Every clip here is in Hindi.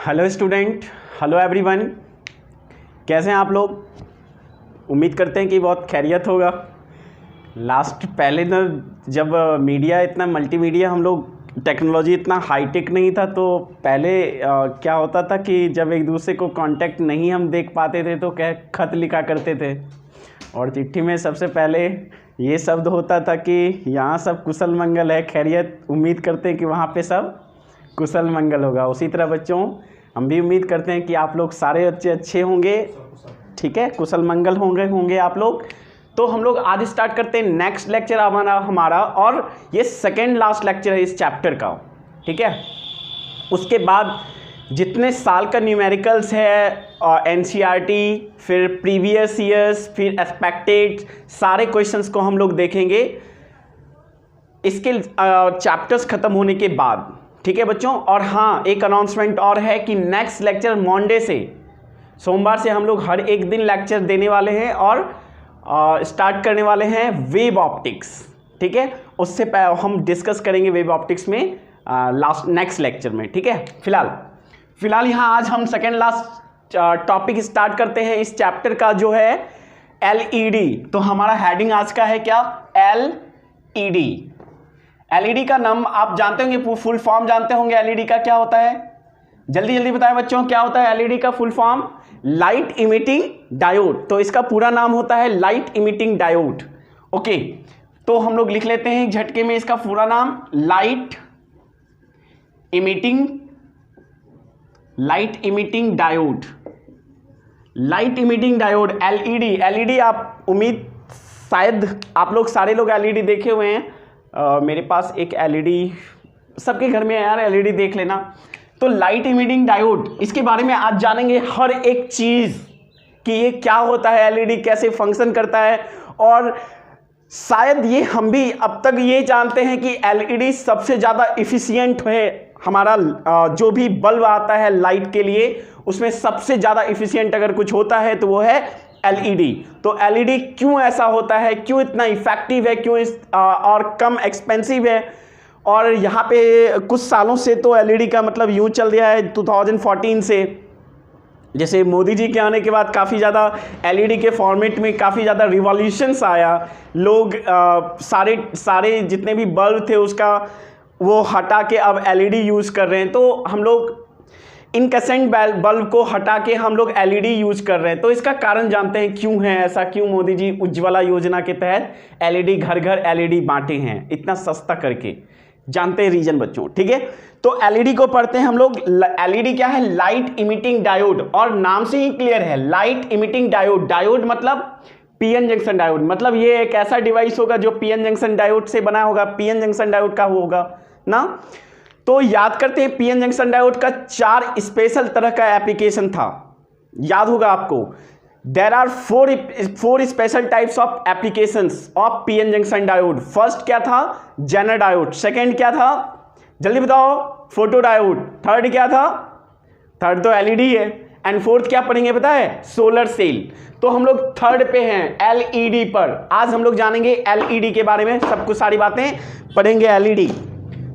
हेलो स्टूडेंट, हेलो एवरीवन, कैसे हैं आप लोग? उम्मीद करते हैं कि बहुत खैरियत होगा। पहले ना जब मीडिया इतना मल्टीमीडिया हम लोग टेक्नोलॉजी इतना हाईटेक नहीं था, तो पहले क्या होता था कि जब एक दूसरे को कांटेक्ट नहीं हम देख पाते थे तो क्या खत लिखा करते थे, और चिट्ठी में सबसे पहले ये शब्द होता था कि यहाँ सब कुशल मंगल है, खैरियत। उम्मीद करते हैं कि वहाँ पे सब कुशल मंगल होगा। उसी तरह बच्चों, हम भी उम्मीद करते हैं कि आप लोग सारे बच्चे अच्छे होंगे, ठीक है, कुशल मंगल होंगे आप लोग। तो हम लोग आज स्टार्ट करते हैं नेक्स्ट लेक्चर हमारा, और ये सेकेंड लास्ट लेक्चर है इस चैप्टर का, ठीक है। उसके बाद जितने साल का न्यूमेरिकल्स है, एनसीईआरटी, फिर प्रीवियस ईयर्स, फिर एक्सपेक्टेड, सारे क्वेश्चंस को हम लोग देखेंगे इसके चैप्टर्स खत्म होने के बाद, ठीक है बच्चों। और हाँ, एक अनाउंसमेंट और है कि नेक्स्ट लेक्चर मंडे से, सोमवार से हम लोग हर एक दिन लेक्चर देने वाले हैं और स्टार्ट करने वाले हैं वेब ऑप्टिक्स, ठीक है। उससे हम डिस्कस करेंगे वेब ऑप्टिक्स में नेक्स्ट लेक्चर में, ठीक है। फिलहाल यहाँ आज हम सेकेंड लास्ट टॉपिक स्टार्ट करते हैं इस चैप्टर का, जो है एलईडी। तो हमारा हेडिंग आज का है क्या? एलईडी। एलईडी का नाम आप जानते होंगे, फुल फॉर्म जानते होंगे एलईडी का क्या होता है? जल्दी बताएं बच्चों, क्या होता है एलईडी का full form? Light emitting diode. तो इसका पूरा नाम होता है लाइट इमिटिंग डायोड, ओके। तो हम लोग लिख लेते हैं झटके में इसका पूरा नाम, light emitting diode. Light emitting diode, LED. LED आप उम्मीद शायद आप लोग सारे लोग एलईडी देखे हुए हैं। मेरे पास एक एलईडी, सबके घर में है यार, एलईडी देख लेना। तो लाइट इमिटिंग डायोड, इसके बारे में आज जानेंगे हर एक चीज कि ये क्या होता है, एलईडी कैसे फंक्शन करता है। और शायद ये हम भी अब तक ये जानते हैं कि एलईडी सबसे ज़्यादा इफिशियंट है। हमारा जो भी बल्ब आता है लाइट के लिए, उसमें सबसे ज़्यादा इफिशियंट अगर कुछ होता है तो वो है एलईडी। तो एलईडी क्यों ऐसा होता है, क्यों इतना इफेक्टिव है, क्यों और कम एक्सपेंसिव है। और यहाँ पे कुछ सालों से तो एलईडी का मतलब यूँ चल रहा है 2014 से, जैसे मोदी जी के आने के बाद काफ़ी ज़्यादा एलईडी के फॉर्मेट में काफ़ी ज़्यादा रिवॉल्यूशंस आया। लोग सारे जितने भी बल्ब थे उसका वो हटा के अब एलईडी यूज़ कर रहे हैं। तो हम लोग इनकसेंट बल्ब को हटा के हम लोग एलईडी यूज़ कर रहे हैं। तो इसका कारण जानते हैं क्यों है ऐसा, क्यों मोदी जी उज्ज्वला योजना के तहत एलईडी घर घर एलईडी बांटे हैं इतना सस्ता करके, जानते हैं रीजन बच्चों, ठीक है। तो एलईडी को पढ़ते हैं हम लोग। एलईडी क्या है? लाइट इमिटिंग डायोड, और नाम से ही क्लियर है, लाइट इमिटिंग डायोड। डायोड मतलब पीएन जंक्शन डायोड, मतलब ये एक ऐसा डिवाइस होगा जो पीएन जंक्शन डायोड से बना होगा, पीएन जंक्शन डायोड का होगा ना। तो याद करते हैं, पीएन जंक्शन डायोड का 4 स्पेशल तरह का एप्लीकेशन था, याद होगा आपको। There are 4 special types of applications of PN junction diode. First क्या था? Jenner diode. सेकंड क्या था? जल्दी बताओ। Photo diode. थर्ड क्या था? थर्ड तो एलईडी है। एंड फोर्थ क्या पढ़ेंगे पता है? Solar cell. तो हम लोग थर्ड पे हैं, एलईडी पर। आज हम लोग जानेंगे एलईडी के बारे में, सब कुछ सारी बातें पढ़ेंगे एलईडी।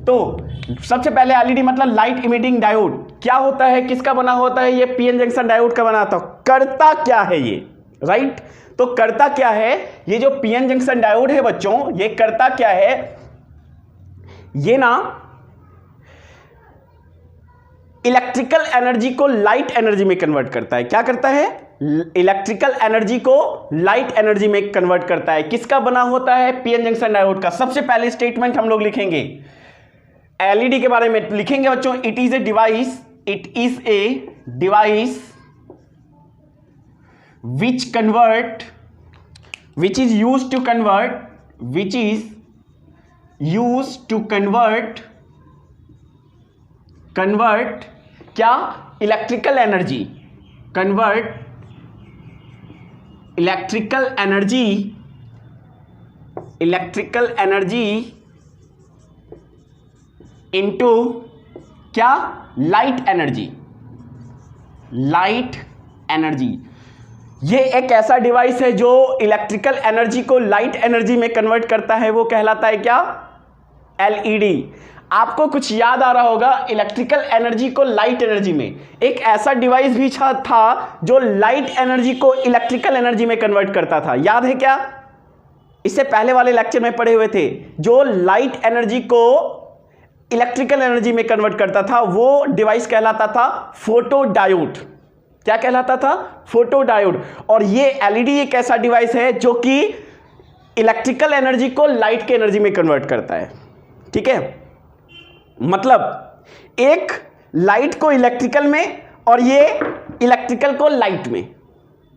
तो सबसे पहले एलईडी मतलब लाइट इमिटिंग डायोड क्या होता है, किसका बना होता है? ये पीएन जंक्शन डायोड का बना था। करता क्या है ये, राइट? तो करता क्या है ये जो पीएन जंक्शन डायोड है बच्चों, ये करता क्या है? ये ना इलेक्ट्रिकल एनर्जी को लाइट एनर्जी में कन्वर्ट करता है। क्या करता है? इलेक्ट्रिकल एनर्जी को लाइट एनर्जी में कन्वर्ट करता है। किसका बना होता है? पीएन जंक्शन डायोड का। सबसे पहले स्टेटमेंट हम लोग लिखेंगे एलईडी के बारे में, लिखेंगे बच्चों, it is a device which is used to convert क्या? Electrical energy, electrical energy into क्या? Light energy. ये एक ऐसा डिवाइस है जो इलेक्ट्रिकल एनर्जी को लाइट एनर्जी में कन्वर्ट करता है, वो कहलाता है क्या? एलईडी। आपको कुछ याद आ रहा होगा, इलेक्ट्रिकल एनर्जी को लाइट एनर्जी में एक ऐसा डिवाइस भी था जो लाइट एनर्जी को इलेक्ट्रिकल एनर्जी में कन्वर्ट करता था। याद है क्या? इससे पहले वाले लेक्चर में पढ़े हुए थे। जो लाइट एनर्जी को इलेक्ट्रिकल एनर्जी में कन्वर्ट करता था वो डिवाइस कहलाता था फोटो डायोड। क्या कहलाता था? Photo diode. और ये एलईडी एक ऐसा डिवाइस है जो कि इलेक्ट्रिकल एनर्जी को लाइट के एनर्जी में कन्वर्ट करता है। ठीक है, मतलब एक लाइट को इलेक्ट्रिकल में और ये इलेक्ट्रिकल को लाइट में,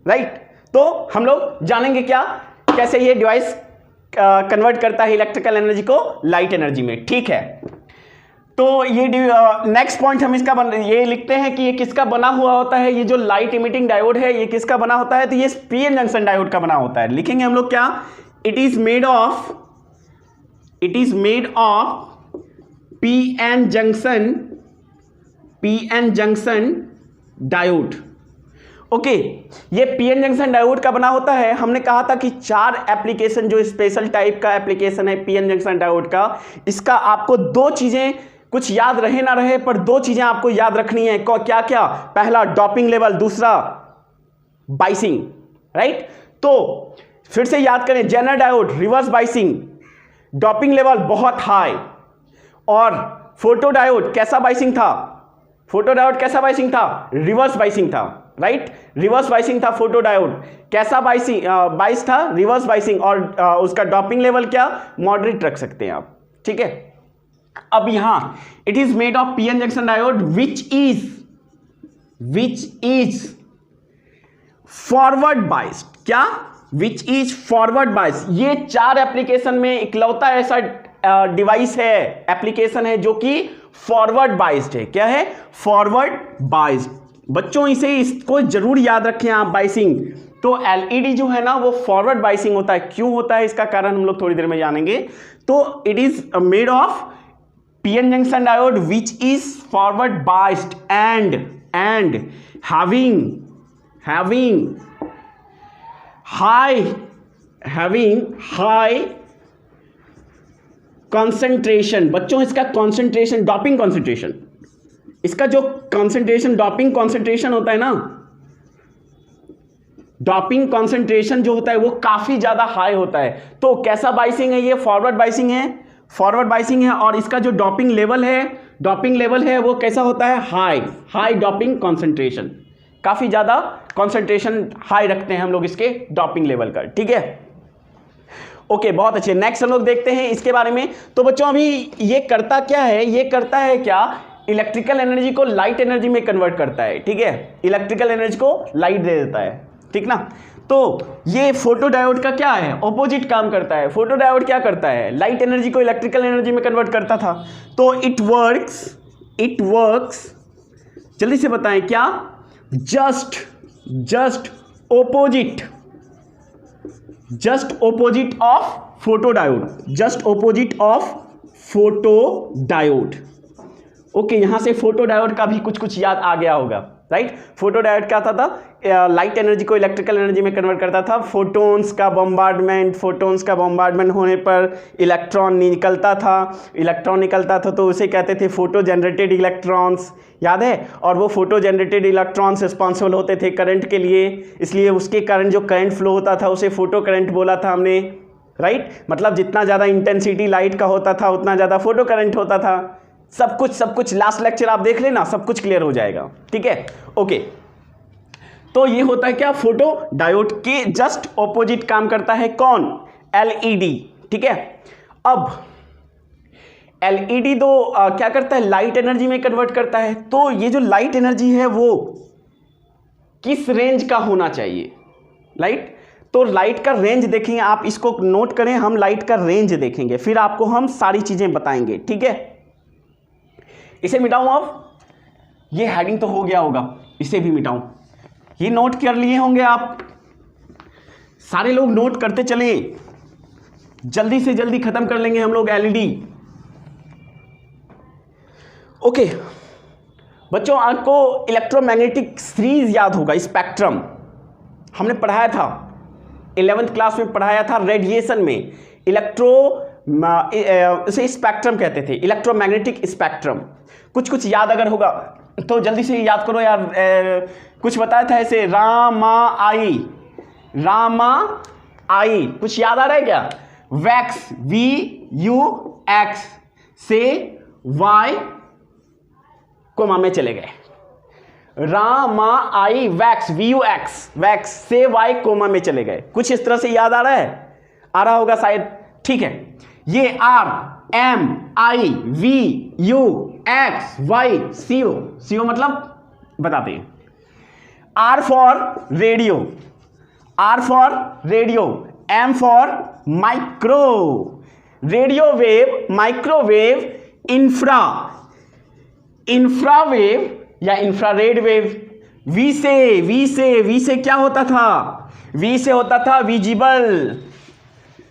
राइट? तो हम लोग जानेंगे क्या, कैसे ये डिवाइस कन्वर्ट करता है इलेक्ट्रिकल एनर्जी को लाइट एनर्जी में। ठीक है, तो ये नेक्स्ट पॉइंट हम इसका ये लिखते हैं कि ये किसका बना हुआ होता है। ये जो लाइट इमिटिंग डायोड है ये किसका बना होता है? तो ये पीएन जंक्शन डायोड का बना होता है। लिखेंगे हम लोग क्या? It is made of PN junction diode. Okay, ये पीएन जंक्शन डायोड का बना होता है। हमने कहा था कि 4 एप्लीकेशन, जो स्पेशल टाइप का एप्लीकेशन है पीएन जंक्शन डायोड का, इसका आपको 2 चीजें, कुछ याद रहे ना रहे पर 2 चीजें आपको याद रखनी है। क्या क्या? पहला डॉपिंग लेवल, दूसरा बाइसिंग, राइट? तो फिर से याद करें, zener diode reverse biasing, doping level बहुत हाई, और फोटो डायोड कैसा बाइसिंग था? फोटो डायोड कैसा बाइसिंग था? रिवर्स बाइसिंग था, राइट? रिवर्स बाइसिंग था फोटो डायोड। कैसा बाइस था? Reverse biasing. और उसका डॉपिंग लेवल क्या? मॉडरेट रख सकते हैं आप। ठीक है, अब यहां it is made of PN junction diode which is forward biased. क्या? Which is forward biased. ये 4 एप्लीकेशन में इकलौता ऐसा डिवाइस है, एप्लीकेशन है जो कि फॉरवर्ड बाइस्ड है। क्या है? Forward biased. बच्चों इसको जरूर याद रखें आप, बाइसिंग। तो एलईडी जो है ना वो फॉरवर्ड बाइसिंग होता है। क्यों होता है इसका कारण हम लोग थोड़ी देर में जानेंगे। तो it is made of PN junction diode which is forward biased and having high concentration। बच्चों इसका concentration, डॉपिंग concentration, इसका जो concentration, डॉपिंग concentration होता है ना, डॉपिंग concentration जो होता है वो काफी ज्यादा हाई होता है। तो कैसा बाइसिंग है? ये फॉरवर्ड बाइसिंग है। और इसका जो डॉपिंग लेवल है वो कैसा होता है? High doping concentration। काफी ज्यादा कंसंट्रेशन हाई रखते हैं हम लोग इसके डॉपिंग लेवल का। ठीक है, ओके, बहुत अच्छे। नेक्स्ट हम लोग देखते हैं इसके बारे में। तो बच्चों अभी ये करता क्या है? ये करता है क्या? इलेक्ट्रिकल एनर्जी को लाइट एनर्जी में कन्वर्ट करता है। ठीक है, इलेक्ट्रिकल एनर्जी को लाइट दे देता है। ठीक ना? तो ये फोटो डायोड का क्या है? ऑपोजिट काम करता है। फोटो डायोड क्या करता है? लाइट एनर्जी को इलेक्ट्रिकल एनर्जी में कन्वर्ट करता था। तो इट वर्क्स, जल्दी से बताएं क्या? Just opposite of photo diode. Okay, यहां से फोटो डायोड का भी कुछ याद आ गया होगा, राइट? फोटो डायोड क्या था? लाइट एनर्जी को इलेक्ट्रिकल एनर्जी में कन्वर्ट करता था। फोटोन्स का बॉम्बार्डमेंट होने पर इलेक्ट्रॉन निकलता था तो उसे कहते थे फोटो जनरेटेड इलेक्ट्रॉन्स। याद है? और वो फोटो जनरेटेड इलेक्ट्रॉन्स रिस्पॉन्सिबल होते थे करंट के लिए, इसलिए उसके कारण जो करंट फ्लो होता था उसे फोटो करंट बोला था हमने, राइट? मतलब जितना ज़्यादा इंटेंसिटी लाइट का होता था उतना ज़्यादा फोटो करंट होता था। सब कुछ लास्ट लेक्चर आप देख लेना, सब कुछ क्लियर हो जाएगा। ठीक है, ओके। तो ये होता है क्या? फोटो डायोड के जस्ट ऑपोजिट काम करता है कौन? एलईडी। ठीक है, अब एलईडी क्या करता है? लाइट एनर्जी में कन्वर्ट करता है। तो ये जो लाइट एनर्जी है वो किस रेंज का होना चाहिए? लाइट, तो लाइट का रेंज देखेंगे आप, इसको नोट करें, हम लाइट का रेंज देखेंगे, फिर आपको हम सारी चीजें बताएंगे। ठीक है, इसे मिटाऊं अब? ये हेडिंग तो हो गया होगा, इसे भी मिटाऊं? ये नोट कर लिए होंगे आप सारे लोग, नोट करते चले, जल्दी से जल्दी खत्म कर लेंगे हम लोग एलईडी। ओके बच्चों, आपको इलेक्ट्रोमैग्नेटिक सीरीज याद होगा, स्पेक्ट्रम हमने पढ़ाया था, 11th क्लास में पढ़ाया था रेडिएशन में। इलेक्ट्रोमैग्नेटिक उसे स्पेक्ट्रम कहते थे, इलेक्ट्रोमैग्नेटिक स्पेक्ट्रम। कुछ कुछ याद अगर होगा तो जल्दी से याद करो यार। कुछ बताया था ऐसे, रामा आई, कुछ याद आ रहा है क्या? वैक्स, VUX से Y कोमा में चले गए। रामा आई वैक्स, VUX, वैक्स से Y कोमा में चले गए। कुछ इस तरह से याद आ रहा है? आ रहा होगा शायद। ठीक है, ये RMIVUXY CO मतलब बताते हैं। R for radio, M for micro, radio wave, microwave, infrawave या इंफ्रारेड वेव। V से क्या होता था? V से होता था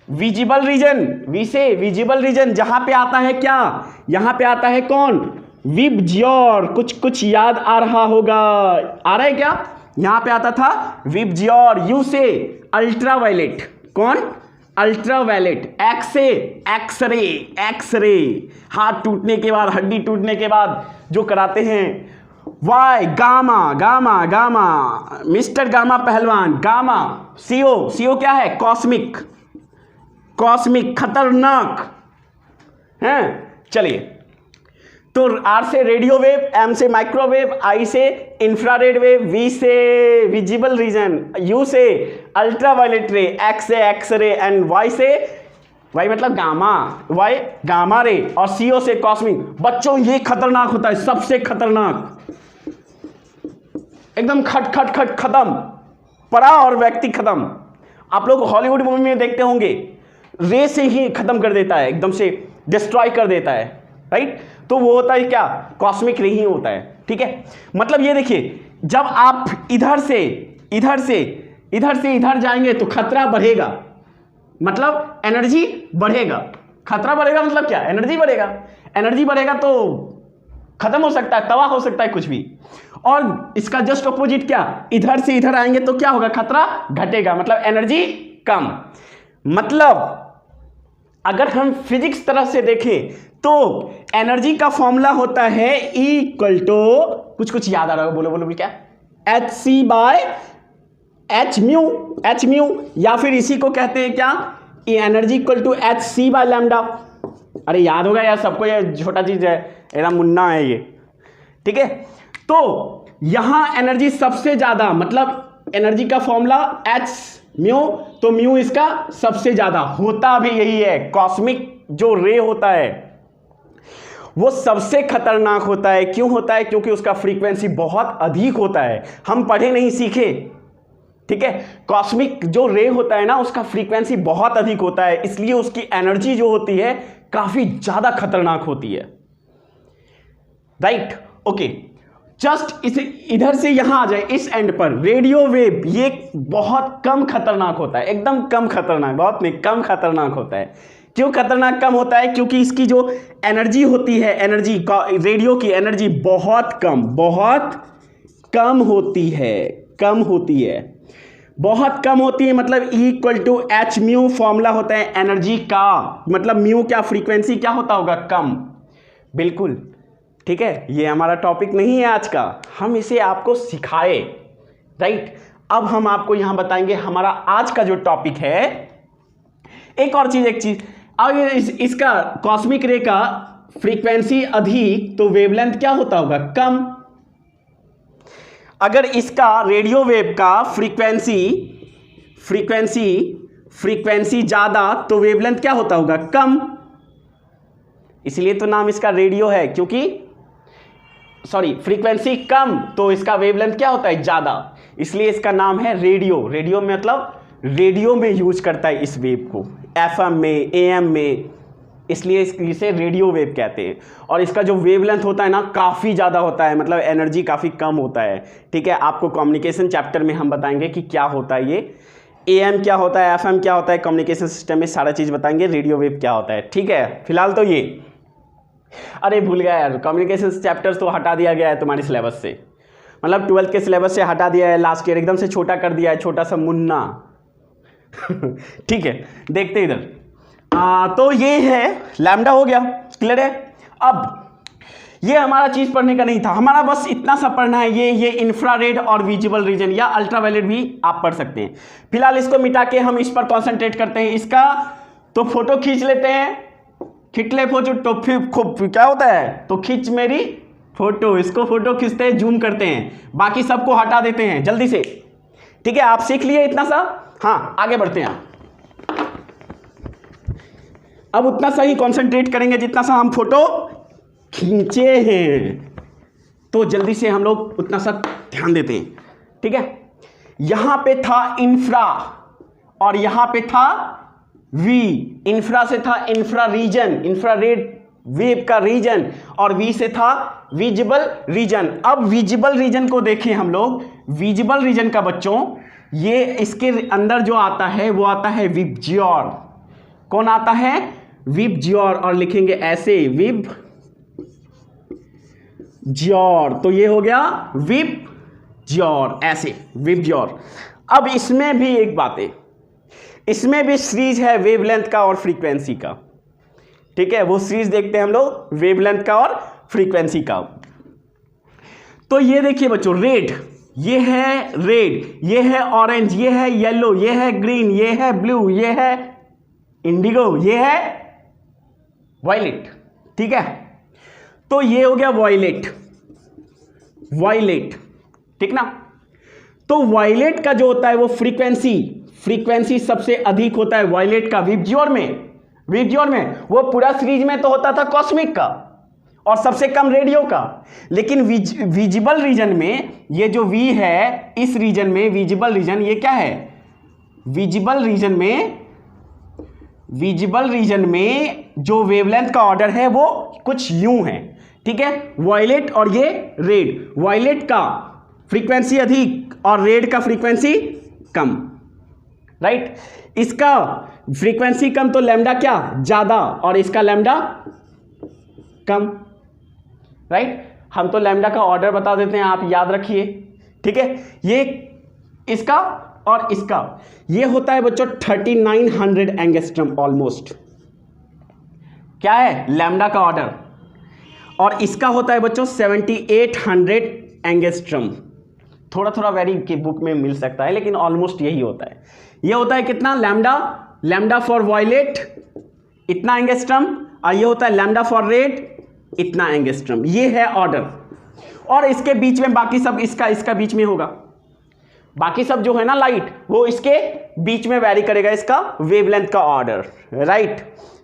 विजिबल रीजन, जहां पे आता है क्या? यहां पे आता है कौन? विबज्योर। कुछ याद आ रहा होगा, आ रहा है क्या? यहां पे आता था विबज्योर। U से अल्ट्रावायलेट, कौन? अल्ट्रावायलेट। X से एक्सरे, हाथ टूटने के बाद, हड्डी टूटने के बाद जो कराते हैं। Y गामा, मिस्टर गामा पहलवान, गामा। CO क्या है? कॉस्मिक, खतरनाक है। चलिए, तो R से रेडियो वेव, M से माइक्रोवेव, I से इंफ्रारेड वेव, V से विजिबल रीजन, U से अल्ट्रावायलेट रे, X से एक्सरे एंड Y से Y मतलब गामा रे और CO से कॉस्मिक। बच्चों ये खतरनाक होता है, सबसे खतरनाक, एकदम खट खत्म, पड़ा और व्यक्ति खत्म। आप लोग हॉलीवुड मूवी में देखते होंगे, रे से ही खत्म कर देता है, एकदम से डिस्ट्रॉय कर देता है, राइट? तो वो होता है क्या? कॉस्मिक रे ही होता है। ठीक है, मतलब ये देखिए, जब आप इधर से इधर जाएंगे तो खतरा बढ़ेगा, मतलब एनर्जी बढ़ेगा। खतरा बढ़ेगा मतलब क्या? एनर्जी बढ़ेगा तो खत्म हो सकता है, तबाह हो सकता है कुछ भी। और इसका जस्ट ऑपोजिट क्या? इधर से इधर आएंगे तो क्या होगा? खतरा घटेगा, मतलब एनर्जी कम। मतलब अगर हम फिजिक्स तरह से देखें तो एनर्जी का फॉर्मूला होता है इक्वल टू, कुछ याद आ रहा है? बोलो क्या? Hc/h म्यू, या फिर इसी को कहते हैं क्या? Energy equal to Hc/λ। अरे याद होगा यार सबको, ये छोटा चीज है, एरा मुन्ना है ये। ठीक है, तो यहां एनर्जी सबसे ज्यादा, मतलब एनर्जी का फॉर्मूला H म्यू, तो म्यू इसका सबसे ज्यादा होता भी यही है। कॉस्मिक जो रे होता है वो सबसे खतरनाक होता है। क्यों होता है? क्योंकि उसका फ्रीक्वेंसी बहुत अधिक होता है। हम पढ़े नहीं सीखे, ठीक है? कॉस्मिक जो रे होता है ना, उसका फ्रीक्वेंसी बहुत अधिक होता है, इसलिए उसकी एनर्जी जो होती है काफी ज्यादा खतरनाक होती है, राइट? ओके, जस्ट इसे इधर से यहां आ जाए, इस एंड पर रेडियो वेव, ये बहुत कम खतरनाक होता है, एकदम कम खतरनाक, बहुत नहीं, कम खतरनाक होता है। क्यों खतरनाक कम होता है? क्योंकि इसकी जो एनर्जी होती है, एनर्जी रेडियो की एनर्जी बहुत कम होती है, बहुत कम होती है। मतलब E equal to H mu formula होता है एनर्जी का, मतलब म्यू क्या? फ्रीक्वेंसी क्या होता होगा? कम, बिल्कुल। ठीक है, ये हमारा टॉपिक नहीं है आज का, हम इसे आपको सिखाए, राइट? अब हम आपको यहां बताएंगे हमारा आज का जो टॉपिक है। एक और चीज, अगर इसका कॉस्मिक रे का फ्रीक्वेंसी अधिक तो वेवलेंथ क्या होता होगा? कम। अगर इसका रेडियो वेव का फ्रीक्वेंसी ज्यादा तो वेवलेंथ क्या होता होगा? कम। इसलिए तो नाम इसका रेडियो है, क्योंकि फ्रीक्वेंसी कम तो इसका वेवलेंथ क्या होता है? ज्यादा, इसलिए इसका नाम है रेडियो। रेडियो में मतलब रेडियो में यूज करता है इस वेव को, FM में, AM में, इसलिए इसे रेडियो वेव कहते हैं। और इसका जो वेवलेंथ होता है ना, काफ़ी ज़्यादा होता है, मतलब एनर्जी काफ़ी कम होता है। ठीक है, आपको कम्युनिकेशन चैप्टर में हम बताएंगे कि क्या होता है ये, AM क्या होता है, FM क्या होता है, कम्युनिकेशन सिस्टम में सारा चीज़ बताएंगे, रेडियो वेव क्या होता है। ठीक है, फिलहाल तो ये, अरे भूल गया यार, कम्युनिकेशन चैप्टर्स तो हटा दिया गया है तुम्हारे सिलेबस से, मतलब 12th के सिलेबस से हटा दिया है लास्ट ईयर, एकदम से छोटा कर दिया है, छोटा सा मुन्ना। ठीक है, देखते इधर, तो ये है लैम्डा हो गया, क्लियर है। अब ये हमारा चीज पढ़ने का नहीं था, हमारा बस इतना सा पढ़ना है, ये इंफ्रारेड और विजिबल रीजन या अल्ट्रावायलेट भी आप पढ़ सकते हैं। फिलहाल इसको मिटा के हम इस पर कॉन्सेंट्रेट करते हैं। इसका तो फोटो खींच लेते हैं, खींच ले फोटो तो फिर क्या होता है, तो खींच मेरी फोटो, इसको फोटो खींचते हैं, जूम करते हैं, बाकी सबको हटा देते हैं जल्दी से, ठीक है। आप सीख लिए इतना सा, हाँ आगे बढ़ते हैं। अब उतना सा ही कॉन्सेंट्रेट करेंगे जितना सा हम फोटो खींचे हैं, तो जल्दी से हम लोग उतना सा ध्यान देते हैं, ठीक है। यहां पे था इंफ्रा और यहां पे था वी। इंफ्रा से था इंफ्रा रीजन, इंफ्रारेड वेव का रीजन, और वी से था विजिबल रीजन। अब विजिबल रीजन को देखें हम लोग, विजिबल रीजन का बच्चों, ये इसके अंदर जो आता है वो आता है विबज्योर। कौन आता है, विबज्योर, और लिखेंगे ऐसे विबज्योर, तो ये हो गया विबज्योर, ऐसे विबज्योर। अब इसमें भी एक बात है, इसमें भी सीरीज है वेवलेंथ का और फ्रीक्वेंसी का, ठीक है। वो सीरीज देखते हैं हम लोग वेवलेंथ का और फ्रीक्वेंसी का। तो ये देखिए बच्चों, रेड, ये है रेड, ये है ऑरेंज, ये है येलो, ये है ग्रीन, ये है ब्लू, ये है इंडिगो, ये है वायलेट, ठीक है। तो ये हो गया वायलेट, वायलेट, ठीक ना। तो वायलेट का जो होता है वो फ्रीक्वेंसी सबसे अधिक होता है वायलेट का। विबज्योर में वो पूरा सीरीज में तो होता था कॉस्मिक का और सबसे कम रेडियो का, लेकिन विजिबल रीजन में ये जो वी है, इस रीजन में विजिबल रीजन, ये क्या है, विजिबल रीजन में जो वेवलेंथ का ऑर्डर है वो कुछ यूं है, ठीक है। वायलेट और ये रेड, वायलेट का फ्रीक्वेंसी अधिक और रेड का फ्रीक्वेंसी कम, राइट। इसका फ्रीक्वेंसी कम तो लैम्डा क्या ज्यादा, और इसका लैम्डा कम, राइट। हम तो लैम्डा का ऑर्डर बता देते हैं, आप याद रखिए, ठीक है। ये इसका और इसका ये होता है बच्चों 3900 एंगस्ट्रम ऑलमोस्ट, क्या है लैम्डा का ऑर्डर, और इसका होता है बच्चों 7800 एंगस्ट्रम। थोड़ा थोड़ा वेरी की बुक में मिल सकता है, लेकिन ऑलमोस्ट यही होता है। ये होता है कितना, लैम्डा फॉर वायलेट इतना एंगस्ट्रम, और ये होता है लैम्डा फॉर रेड इतना एंगस्ट्रम। ये है ऑर्डर, और इसके बीच में बाकी सब इसका बीच में होगा, बाकी सब जो है ना लाइट, वो इसके बीच में वैरी करेगा इसका वेवलेंथ का ऑर्डर, राइट।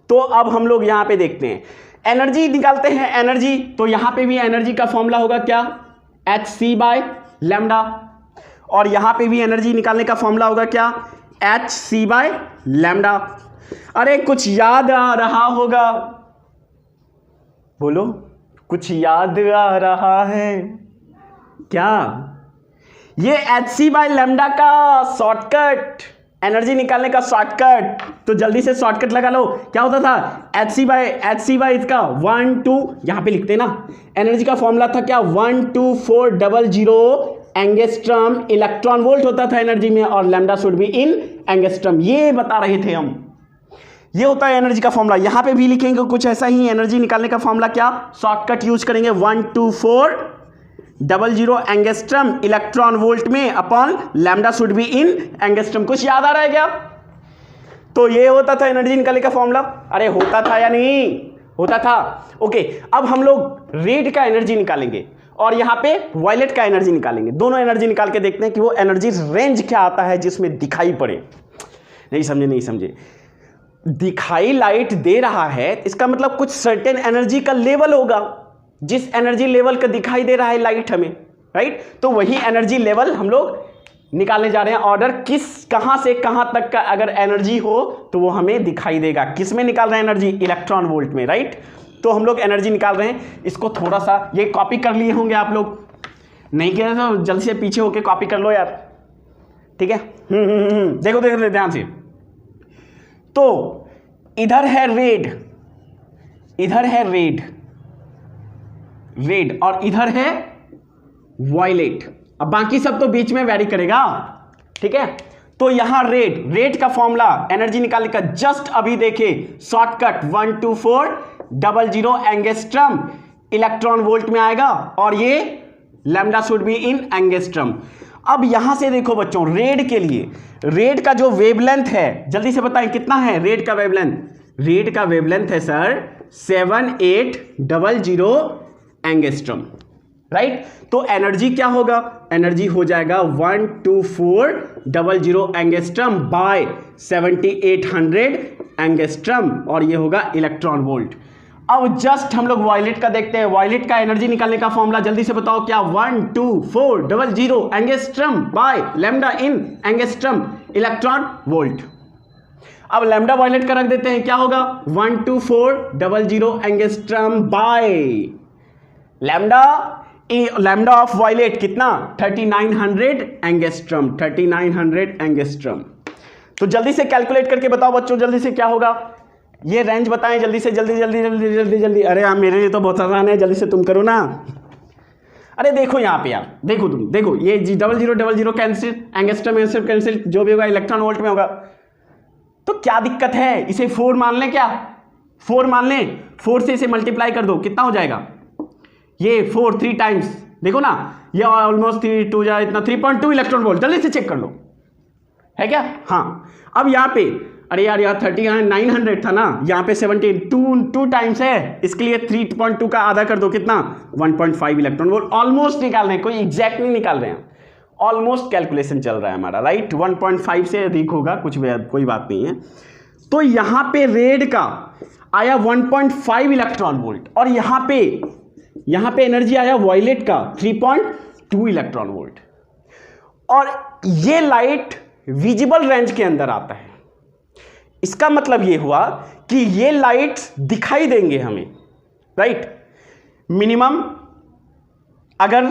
तो अब हम लोग यहां पे देखते हैं, एनर्जी निकालते हैं। एनर्जी, तो यहां पे भी एनर्जी का फॉर्मूला होगा क्या, hc/λ, और यहां पे भी एनर्जी निकालने का फॉर्मूला होगा क्या, hc/λ। अरे कुछ याद आ रहा होगा, बोलो, कुछ याद आ रहा है क्या, ये hc/λ का शॉर्टकट, एनर्जी निकालने का शॉर्टकट, तो जल्दी से शॉर्टकट लगा लो। क्या होता था, hc इसका 1 2, यहां पे लिखते ना, एनर्जी का फॉर्मूला था क्या, 12400 एंगस्ट्रम इलेक्ट्रॉन वोल्ट होता था एनर्जी में, और lambda should be in angstrom, ये बता रहे थे हम। ये होता है एनर्जी का फॉर्मूला। यहां पे भी लिखेंगे कुछ ऐसा ही, एनर्जी निकालने का फॉर्मूला क्या, शॉर्टकट यूज करेंगे 12400 एंगस्ट्रम इलेक्ट्रॉन वोल्ट में upon lambda should be in angstrom. कुछ याद आ रहा है क्या, तो ये होता था एनर्जी निकालने का फॉर्मूला। अरे होता था या नहीं होता था, ओके। अब हम लोग रेड का एनर्जी निकालेंगे और यहां पे वायलेट का एनर्जी निकालेंगे। दोनों एनर्जी निकाल के देखते हैं कि वो एनर्जी रेंज क्या आता है जिसमें दिखाई पड़े। नहीं समझे, दिखाई लाइट दे रहा है, इसका मतलब कुछ सर्टेन एनर्जी का लेवल होगा, जिस एनर्जी लेवल का दिखाई दे रहा है लाइट हमें, राइट। तो वही एनर्जी लेवल हम लोग निकालने जा रहे हैं। ऑर्डर कहां से कहां तक का अगर एनर्जी हो तो वो हमें दिखाई देगा। किस में निकाल रहे हैं एनर्जी, इलेक्ट्रॉन वोल्ट में, राइट। तो हम लोग एनर्जी निकाल रहे हैं। इसको थोड़ा सा, ये कॉपी कर लिए होंगे आप लोग, नहीं किया तो जल्दी से पीछे होके कॉपी कर लो यार, ठीक है। देखो ध्यान से। तो इधर है रेड और इधर है वायलेट। अब बाकी सब तो बीच में वैरी करेगा, ठीक है। तो यहां रेट का फॉर्मूला एनर्जी निकालने का जस्ट अभी देखे, शॉर्टकट 12400 एंगस्ट्रम इलेक्ट्रॉन वोल्ट में आएगा, और ये lambda should be in angstrom. अब यहां से देखो बच्चों, रेड के लिए रेड का जो वेवलेंथ है, जल्दी से बताएं कितना है रेड का वेवलेंथ। रेड का वेवलेंथ है सर 7800 एंगस्ट्रम, राइट। तो एनर्जी क्या होगा, एनर्जी हो जाएगा 12400 एंगस्ट्रम बाय 7800 एंगस्ट्रम, और ये होगा इलेक्ट्रॉन वोल्ट। अब जस्ट हम लोग वायलेट का देखते हैं, वायलेट का एनर्जी निकालने का फॉर्मूला जल्दी से बताओ क्या, 12400 angstrom by lambda in angstrom electron volt. अब लैम्डा वायलेट का रख देते हैं, क्या होगा 12400 angstrom by lambda of violet कितना 3900 एंगस्ट्रम, 3900 एंगस्ट्रम। तो जल्दी से कैलकुलेट करके बताओ बच्चों, जल्दी से क्या होगा, ये रेंज बताएं जल्दी से, जल्दी जल्दी जल्दी जल्दी जल्दी। अरे यार मेरे लिए तो बहुत आसान है, जल्दी से तुम करो ना। अरे देखो यहाँ पे यार, देखो तुम देखो, ये 0000 कैंसिल, एंगस्ट्रम कैंसिल, जो भी होगा इलेक्ट्रॉन वोल्ट में होगा। तो क्या दिक्कत है, इसे 4 मान लें, क्या 4 मान लें, 4 से इसे मल्टीप्लाई कर दो, कितना हो जाएगा ये 4 3 टाइम्स, देखो ना ये ऑलमोस्ट 3 2 जा इतना 3.2 इलेक्ट्रॉन वोल्ट, जल्दी से चेक कर लो, है क्या। हाँ अब यहाँ पे, अरे यार यहाँ 3900 था ना, यहाँ पे 2 टाइम्स है, इसके लिए 3.2 का आधा कर दो, कितना 1.5 इलेक्ट्रॉन वोल्ट। ऑलमोस्ट निकाल रहे हैं, कोई एग्जैक्ट नहीं निकाल रहे हैं, ऑलमोस्ट कैलकुलेशन चल रहा है हमारा, राइट। 1.5 से अधिक होगा कुछ भी, कोई बात नहीं है। तो यहाँ पे रेड का आया 1.5 इलेक्ट्रॉन वोल्ट, और यहाँ पे एनर्जी आया वायलेट का 3.2 इलेक्ट्रॉन वोल्ट। और ये लाइट विजिबल रेंज के अंदर आता है, इसका मतलब ये हुआ कि ये लाइट्स दिखाई देंगे हमें, राइट। अगर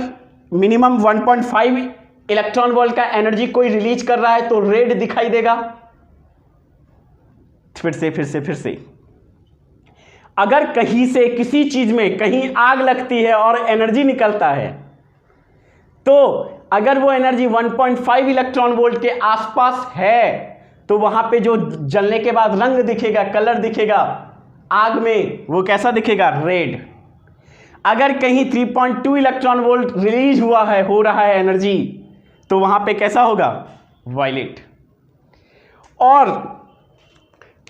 मिनिमम 1.5 इलेक्ट्रॉन वोल्ट का एनर्जी कोई रिलीज कर रहा है तो रेड दिखाई देगा। फिर से अगर कहीं से किसी चीज में कहीं आग लगती है और एनर्जी निकलता है, तो अगर वो एनर्जी 1.5 इलेक्ट्रॉन वोल्ट के आसपास है तो वहां पे जो जलने के बाद रंग दिखेगा, कलर दिखेगा आग में, वो कैसा दिखेगा, रेड। अगर कहीं 3.2 इलेक्ट्रॉन वोल्ट रिलीज हुआ है, हो रहा है एनर्जी, तो वहां पे कैसा होगा, वायलेट। और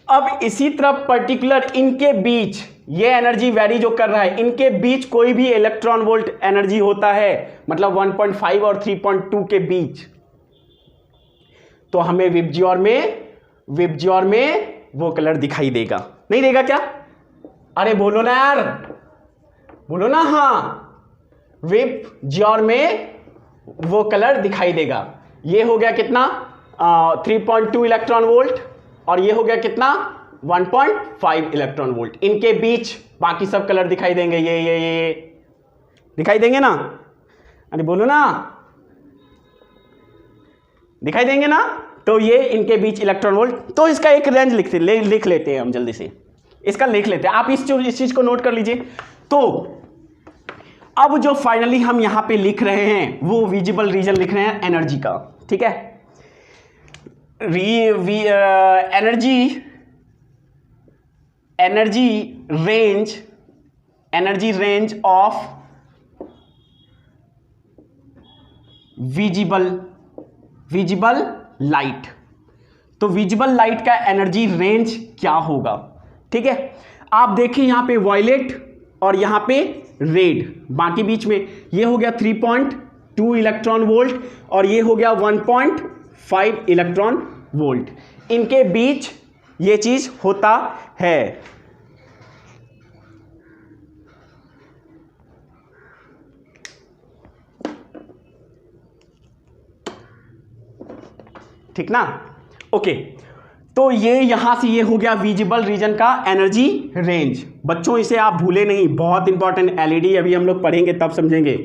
अब इसी तरह पर्टिकुलर इनके बीच ये एनर्जी वेरी जो कर रहा है, इनके बीच कोई भी इलेक्ट्रॉन वोल्ट एनर्जी होता है, मतलब 1.5 और 3.2 के बीच, तो हमें विबज्योर में वो कलर दिखाई देगा, नहीं देगा क्या, अरे बोलो ना यार, बोलो ना, हाँ विबज्योर में वो कलर दिखाई देगा। ये हो गया कितना 3.2 इलेक्ट्रॉन वोल्ट, और ये हो गया कितना 1.5 इलेक्ट्रॉन वोल्ट। इनके बीच बाकी सब कलर दिखाई देंगे, ये दिखाई देंगे ना, अरे बोलो ना, दिखाई देंगे ना। तो ये इनके बीच इलेक्ट्रॉन वोल्ट, तो इसका एक रेंज लिख लेते हैं हम, जल्दी से इसका लिख लेते हैं, आप इस चीज को नोट कर लीजिए। तो अब जो फाइनली हम यहां पे लिख रहे हैं वो विजिबल रीजन लिख रहे हैं एनर्जी का, ठीक है। Energy range of visible light. तो विजिबल लाइट का एनर्जी रेंज क्या होगा, ठीक है। आप देखिए यहां पे वायलेट और यहां पे रेड, बाकी बीच में ये हो गया 3.2 इलेक्ट्रॉन वोल्ट और ये हो गया 1.5 इलेक्ट्रॉन वोल्ट, इनके बीच ये चीज होता है। ठीक ना, ओके। तो ये यहां से ये हो गया विजिबल रीजन का एनर्जी रेंज। बच्चों इसे आप भूले नहीं, बहुत इंपॉर्टेंट। एलईडी अभी हम लोग पढ़ेंगे तब समझेंगे,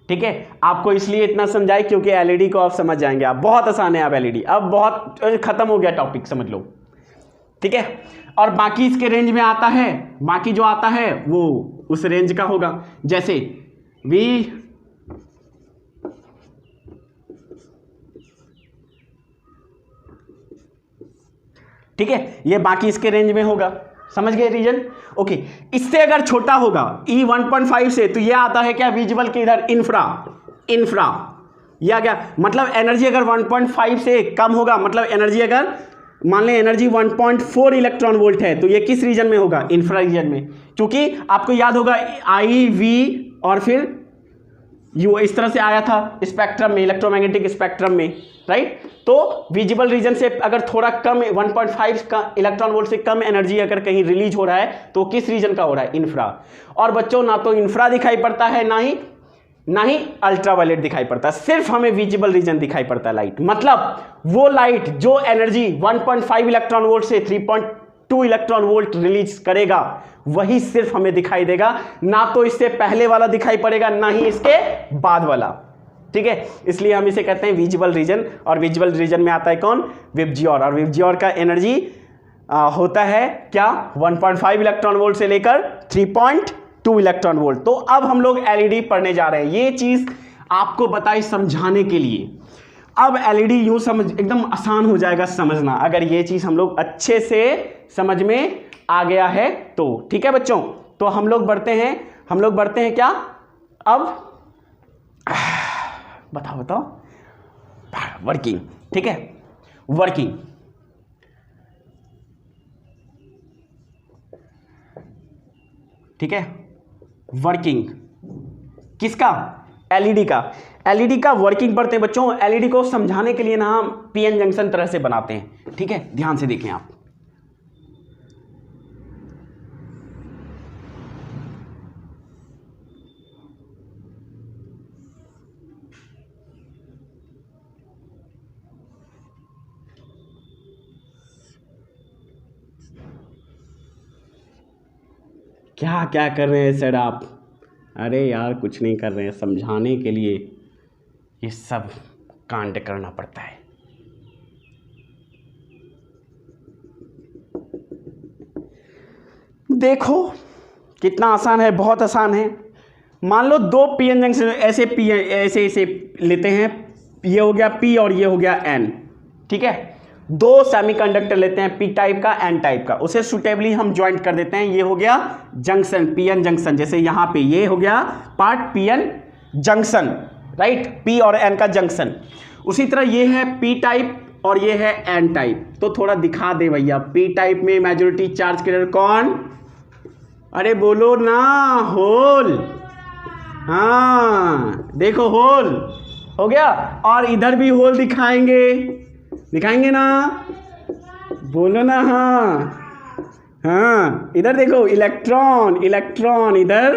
ठीक है। आपको इसलिए इतना समझाए क्योंकि एलईडी को आप समझ जाएंगे, आप बहुत आसान है। आप एलईडी अब बहुत खत्म हो गया टॉपिक, समझ लो, ठीक है। और बाकी इसके रेंज में आता है, बाकी जो आता है वो उस रेंज का होगा। जैसे ठीक है, ये बाकी इसके रेंज में होगा, समझ गए रीजन। ओके, इससे अगर छोटा होगा E 1.5 से, तो ये आता है क्या विजिबल के इधर, इंफ्रा या क्या मतलब एनर्जी अगर 1.5 से कम होगा, मतलब एनर्जी अगर मान लें एनर्जी 1.4 इलेक्ट्रॉन वोल्ट है, तो ये किस रीजन में होगा, इंफ्रा रीजन में, क्योंकि आपको याद होगा I V और फिर यू इस तरह से आया था स्पेक्ट्रम में, इलेक्ट्रोमैग्नेटिक स्पेक्ट्रम में, राइट। तो विजिबल रीजन से अगर थोड़ा कम 1.5 का इलेक्ट्रॉन वोल्ट से कम एनर्जी अगर कहीं रिलीज हो रहा है, तो किस रीजन का हो रहा है, इंफ्रा। और बच्चों ना तो इंफ्रा दिखाई पड़ता है, ना ही अल्ट्रावायलेट दिखाई पड़ता है, सिर्फ हमें विजिबल रीजन दिखाई पड़ता है लाइट। मतलब वो लाइट जो एनर्जी 1.5 इलेक्ट्रॉन वोल्ट से 3.2 इलेक्ट्रॉन वोल्ट रिलीज करेगा, वही सिर्फ हमें दिखाई देगा, ना तो इससे पहले वाला दिखाई पड़ेगा, ना ही इसके बाद वाला, ठीक है। इसलिए हम इसे कहते हैं विजिबल रीजन। और विजिबल रीजन में आता है कौन, विबजियोर। और विबजियोर का एनर्जी होता है क्या, 1.5 इलेक्ट्रॉन वोल्ट से लेकर 3.2 इलेक्ट्रॉन वोल्ट। तो अब हम लोग एलईडी पढ़ने जा रहे हैं, ये चीज आपको बताई समझाने के लिए। अब एलईडी यूं समझ, एकदम आसान हो जाएगा समझना अगर ये चीज हम लोग अच्छे से समझ में आ गया है तो, ठीक है बच्चों। तो हम लोग बढ़ते हैं क्या, अब बताओ वर्किंग, ठीक है, वर्किंग। ठीक है, वर्किंग किसका, एलईडी का। एलईडी का वर्किंग पढ़ते हैं बच्चों। एलईडी को समझाने के लिए ना हम पीएन जंक्शन तरह से बनाते हैं, ठीक है, ध्यान से देखें आप। क्या क्या कर रहे हैं सर आप, अरे यार कुछ नहीं कर रहे हैं, समझाने के लिए ये सब कांड करना पड़ता है। देखो कितना आसान है, बहुत आसान है। मान लो दो पीएन जंक्शन ऐसे लेते हैं, ये हो गया पी और ये हो गया एन, ठीक है। दो सेमीकंडक्टर लेते हैं, पी टाइप का एन टाइप का, उसे सुटेबली हम ज्वाइंट कर देते हैं। ये हो गया जंक्शन, पीएन जंक्शन, जैसे यहां पे ये हो गया part PN junction, right, P और एन का जंक्शन। उसी तरह ये है पी टाइप और ये है एन टाइप। तो थोड़ा दिखा दे भैया, पी टाइप में मेजॉरिटी चार्ज कैरियर कौन, अरे बोलो ना, होल। हाँ देखो होल हो गया, और इधर भी होल दिखाएंगे ना, बोलो ना। हाँ इधर देखो इलेक्ट्रॉन इधर,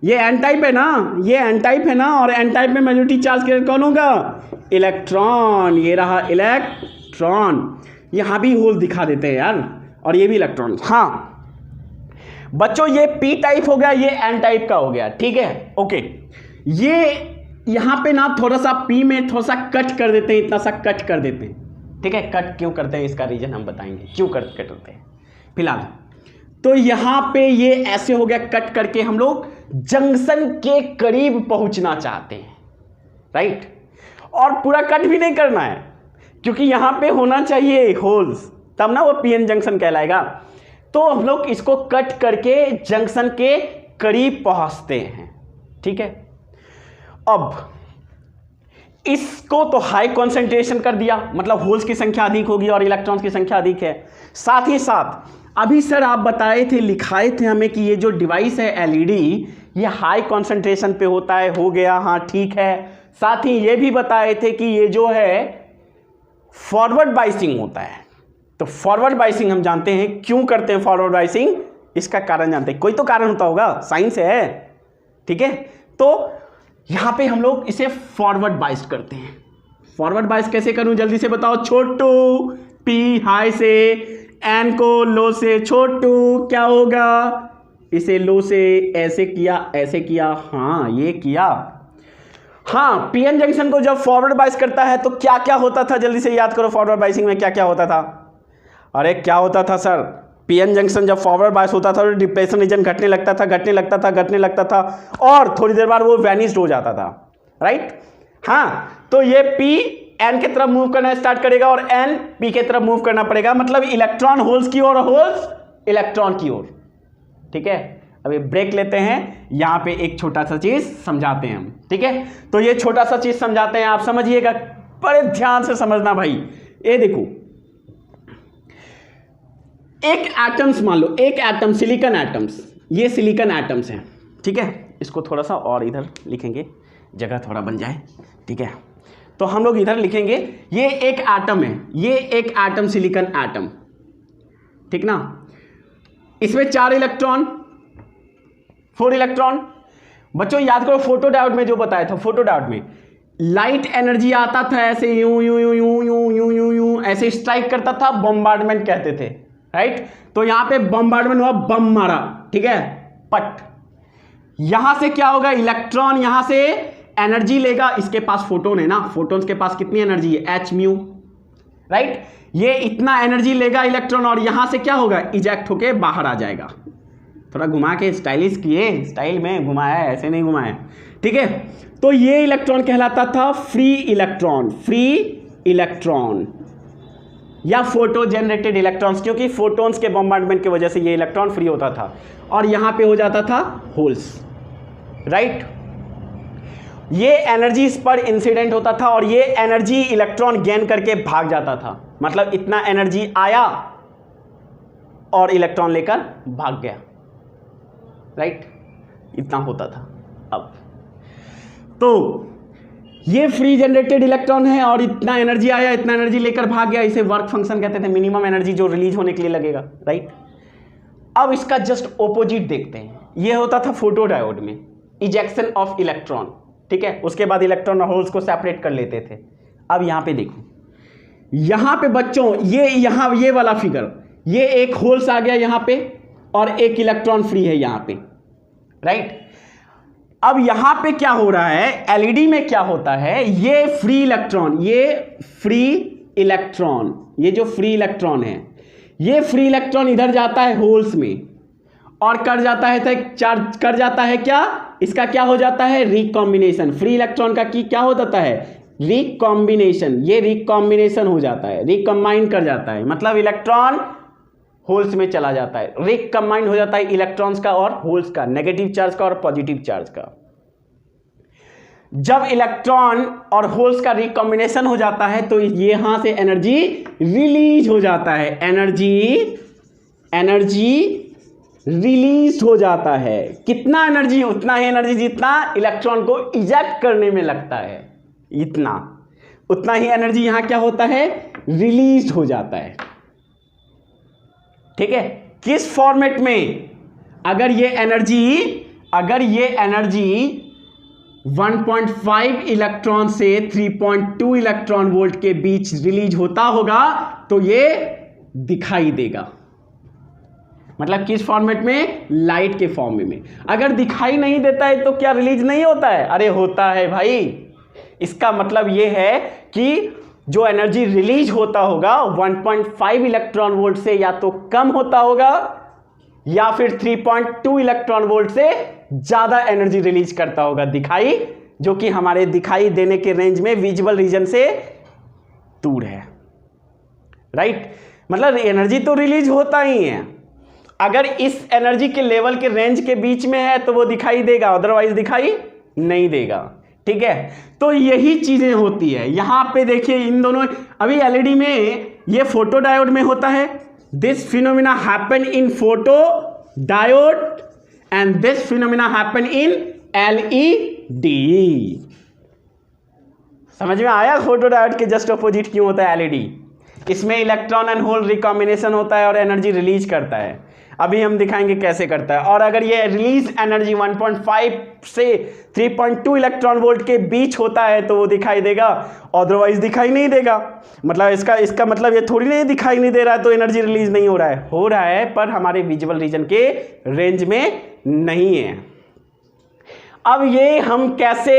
ये एन टाइप है ना, ये एन टाइप है ना, और एन टाइप में मेजॉरिटी चार्ज कैरियर कौन होगा, इलेक्ट्रॉन। ये रहा इलेक्ट्रॉन, यहां भी होल दिखा देते हैं यार, और ये भी इलेक्ट्रॉन। हाँ बच्चों ये पी टाइप हो गया, ये एन टाइप का हो गया, ठीक है, ओके। ये यहां पे ना थोड़ा सा पी में थोड़ा सा कट कर देते हैं, इतना सा कट कर देते हैं, ठीक है। कट क्यों करते हैं इसका रीजन हम बताएंगे, क्यों कट करते हैं फिलहाल। तो यहां पे ये ऐसे हो गया, कट करके हम लोग जंक्शन के करीब पहुंचना चाहते हैं, राइट। और पूरा कट भी नहीं करना है, क्योंकि यहां पे होना चाहिए होल्स, तब ना वो पीएन जंक्शन कहलाएगा। तो हम लोग इसको कट करके जंक्शन के करीब पहुंचते हैं, ठीक है। अब इसको तो हाई कंसंट्रेशन कर दिया, मतलब होल्स की संख्या अधिक होगी और इलेक्ट्रॉन्स की संख्या अधिक है। साथ ही साथ अभी सर आप बताए थे, लिखाए थे हमें कि ये जो डिवाइस है एलईडी, ये हाई कंसंट्रेशन पे होता है, हो गया, हाँ ठीक है। साथ ही ये भी बताए थे कि ये जो है फॉरवर्ड बाइसिंग होता है। तो फॉरवर्ड बाइसिंग हम जानते हैं क्यों करते हैं फॉरवर्ड बाइसिंग, इसका कारण जानते हैं, कोई तो कारण होता होगा, साइंस है, ठीक है। तो यहां पे हम लोग इसे फॉरवर्ड बाइस करते हैं। फॉरवर्ड बाइस कैसे करूं जल्दी से बताओ छोटू, पी हाई से, एन को लो से, छोटू क्या होगा, इसे लो से ऐसे किया, हाँ ये किया। हाँ पीएन जंक्शन को जब फॉरवर्ड बाइस करता है तो क्या क्या होता था, जल्दी से याद करो, फॉरवर्ड बाइसिंग में क्या क्या होता था। अरे क्या होता था सर, पीएन जंक्शन जब फॉरवर्ड बायस होता था तो डिप्रेशन रीजन घटने लगता था और थोड़ी देर बाद वो वैनिश्ड हो जाता था, राइट। हाँ तो ये पी एन की तरफ मूव करना स्टार्ट करेगा और एन पी की तरफ मूव करना पड़ेगा, मतलब इलेक्ट्रॉन होल्स की ओर, होल्स इलेक्ट्रॉन की ओर। ठीक है, अभी ब्रेक लेते हैं, यहां पे एक छोटा सा चीज समझाते हैं हम। ठीक है, तो ये छोटा सा चीज समझाते हैं, आप समझिएगा, बड़े ध्यान से समझना भाई। ये देखो, एक एटम्स, मान लो एक एटम, सिलिकॉन एटम्स, ये सिलिकॉन एटम्स हैं। ठीक है, इसको थोड़ा सा और इधर लिखेंगे, जगह थोड़ा बन जाए। ठीक है, तो हम लोग इधर लिखेंगे, ये एक एटम है, ये एक एटम, सिलिकॉन एटम। ठीक ना, इसमें 4 इलेक्ट्रॉन, 4 इलेक्ट्रॉन। बच्चों याद करो, फोटो डायोड में जो बताया था, फोटो डायोड में लाइट एनर्जी आता था ऐसे यूं यूं यूं यूं यूं यूं यूं यूं ऐसे स्ट्राइक करता था, बॉम्बार्डमेंट कहते थे, राइट। तो यहां पे बॉम्बार्डमेंट हुआ, बम मारा, ठीक है, पट। यहां से क्या होगा, इलेक्ट्रॉन यहां से एनर्जी लेगा, इसके पास फोटोन है ना, फोटोन्स के पास कितनी एनर्जी है, एच म्यू, राइट। ये इतना एनर्जी लेगा इलेक्ट्रॉन और यहां से क्या होगा, इजेक्ट होके बाहर आ जाएगा। थोड़ा घुमा के स्टाइलिश किए, स्टाइल में घुमाया, ऐसे नहीं घुमाया। ठीक है, तो ये इलेक्ट्रॉन कहलाता था फ्री इलेक्ट्रॉन, फ्री इलेक्ट्रॉन या फोटो जनरेटेड इलेक्ट्रॉन्स, क्योंकि फोटोन्स के बॉम्बार्डमेंट की वजह से ये इलेक्ट्रॉन फ्री होता था और यहां पे हो जाता था होल्स, राइट। ये एनर्जी इस पर इंसिडेंट होता था और ये एनर्जी इलेक्ट्रॉन गेन करके भाग जाता था, मतलब इतना एनर्जी आया और इलेक्ट्रॉन लेकर भाग गया, राइट, इतना होता था। अब तो ये फ्री जनरेटेड इलेक्ट्रॉन है और इतना एनर्जी आया, इतना एनर्जी लेकर भाग गया, इसे वर्क फंक्शन कहते थे, मिनिमम एनर्जी जो रिलीज होने के लिए लगेगा, राइट। अब इसका जस्ट ऑपोजिट देखते हैं, ये होता था फोटो डायोड में, इजेक्शन ऑफ इलेक्ट्रॉन, ठीक है, उसके बाद इलेक्ट्रॉन और होल्स को सेपरेट कर लेते थे। अब यहां पे देखो, यहां पे बच्चों ये वाला फिगर, ये एक होल्स आ गया यहां पे और एक इलेक्ट्रॉन फ्री है यहां पे, राइट। अब यहां पे क्या हो रहा है, एलईडी में क्या होता है, ये फ्री इलेक्ट्रॉन, ये जो फ्री इलेक्ट्रॉन है, ये फ्री इलेक्ट्रॉन इधर जाता है होल्स में और कर जाता है चार्ज, कर जाता है क्या, इसका क्या हो जाता है, रिकॉम्बिनेशन। फ्री इलेक्ट्रॉन का क्या हो जाता है, रिकॉम्बिनेशन, ये रिकॉम्बिनेशन हो जाता है, रिकम्बाइन कर जाता है, मतलब इलेक्ट्रॉन होल्स में चला जाता है, रिकम्बाइन हो जाता है इलेक्ट्रॉन्स का और होल्स का, नेगेटिव चार्ज का और पॉजिटिव चार्ज का। जब इलेक्ट्रॉन और होल्स का रिकॉम्बिनेशन हो जाता है तो यहां से एनर्जी रिलीज हो जाता है, एनर्जी रिलीज हो जाता है। कितना एनर्जी, उतना ही एनर्जी जितना इलेक्ट्रॉन को इजेक्ट करने में लगता है, उतना ही एनर्जी यहां क्या होता है, रिलीज हो जाता है। ठीक है, किस फॉर्मेट में, अगर ये एनर्जी 1.5 इलेक्ट्रॉन से 3.2 इलेक्ट्रॉन वोल्ट के बीच रिलीज होता होगा तो ये दिखाई देगा, मतलब किस फॉर्मेट में, लाइट के फॉर्म में। अगर दिखाई नहीं देता है तो क्या रिलीज नहीं होता है, अरे होता है भाई। इसका मतलब ये है कि जो एनर्जी रिलीज होता होगा 1.5 इलेक्ट्रॉन वोल्ट से या तो कम होता होगा या फिर 3.2 इलेक्ट्रॉन वोल्ट से ज्यादा एनर्जी रिलीज करता होगा दिखाई, जो कि हमारे दिखाई देने के रेंज में विजुअल रीजन से दूर है, राइट। मतलब एनर्जी तो रिलीज होता ही है, अगर इस एनर्जी के लेवल के रेंज के बीच में है तो वो दिखाई देगा, अदरवाइज दिखाई नहीं देगा। ठीक है, तो यही चीजें होती है यहां पे। देखिए इन दोनों, अभी एलईडी में ये फोटो डायोड में होता है, this phenomena happen in photo diode and this phenomena happen in LED. समझ में आया, फोटो डायोड के जस्ट अपोजिट क्यों होता है एलईडी। इसमें इलेक्ट्रॉन एंड होल रिकॉम्बिनेशन होता है और एनर्जी रिलीज करता है, अभी हम दिखाएंगे कैसे करता है। और अगर ये रिलीज एनर्जी 1.5 से 3.2 इलेक्ट्रॉन वोल्ट के बीच होता है तो वो दिखाई देगा, अदरवाइज दिखाई नहीं देगा। मतलब इसका मतलब ये थोड़ी नहीं दिखाई नहीं दे रहा है तो एनर्जी रिलीज नहीं हो रहा है, पर हमारे विजुअल रीजन के रेंज में नहीं है। अब ये हम कैसे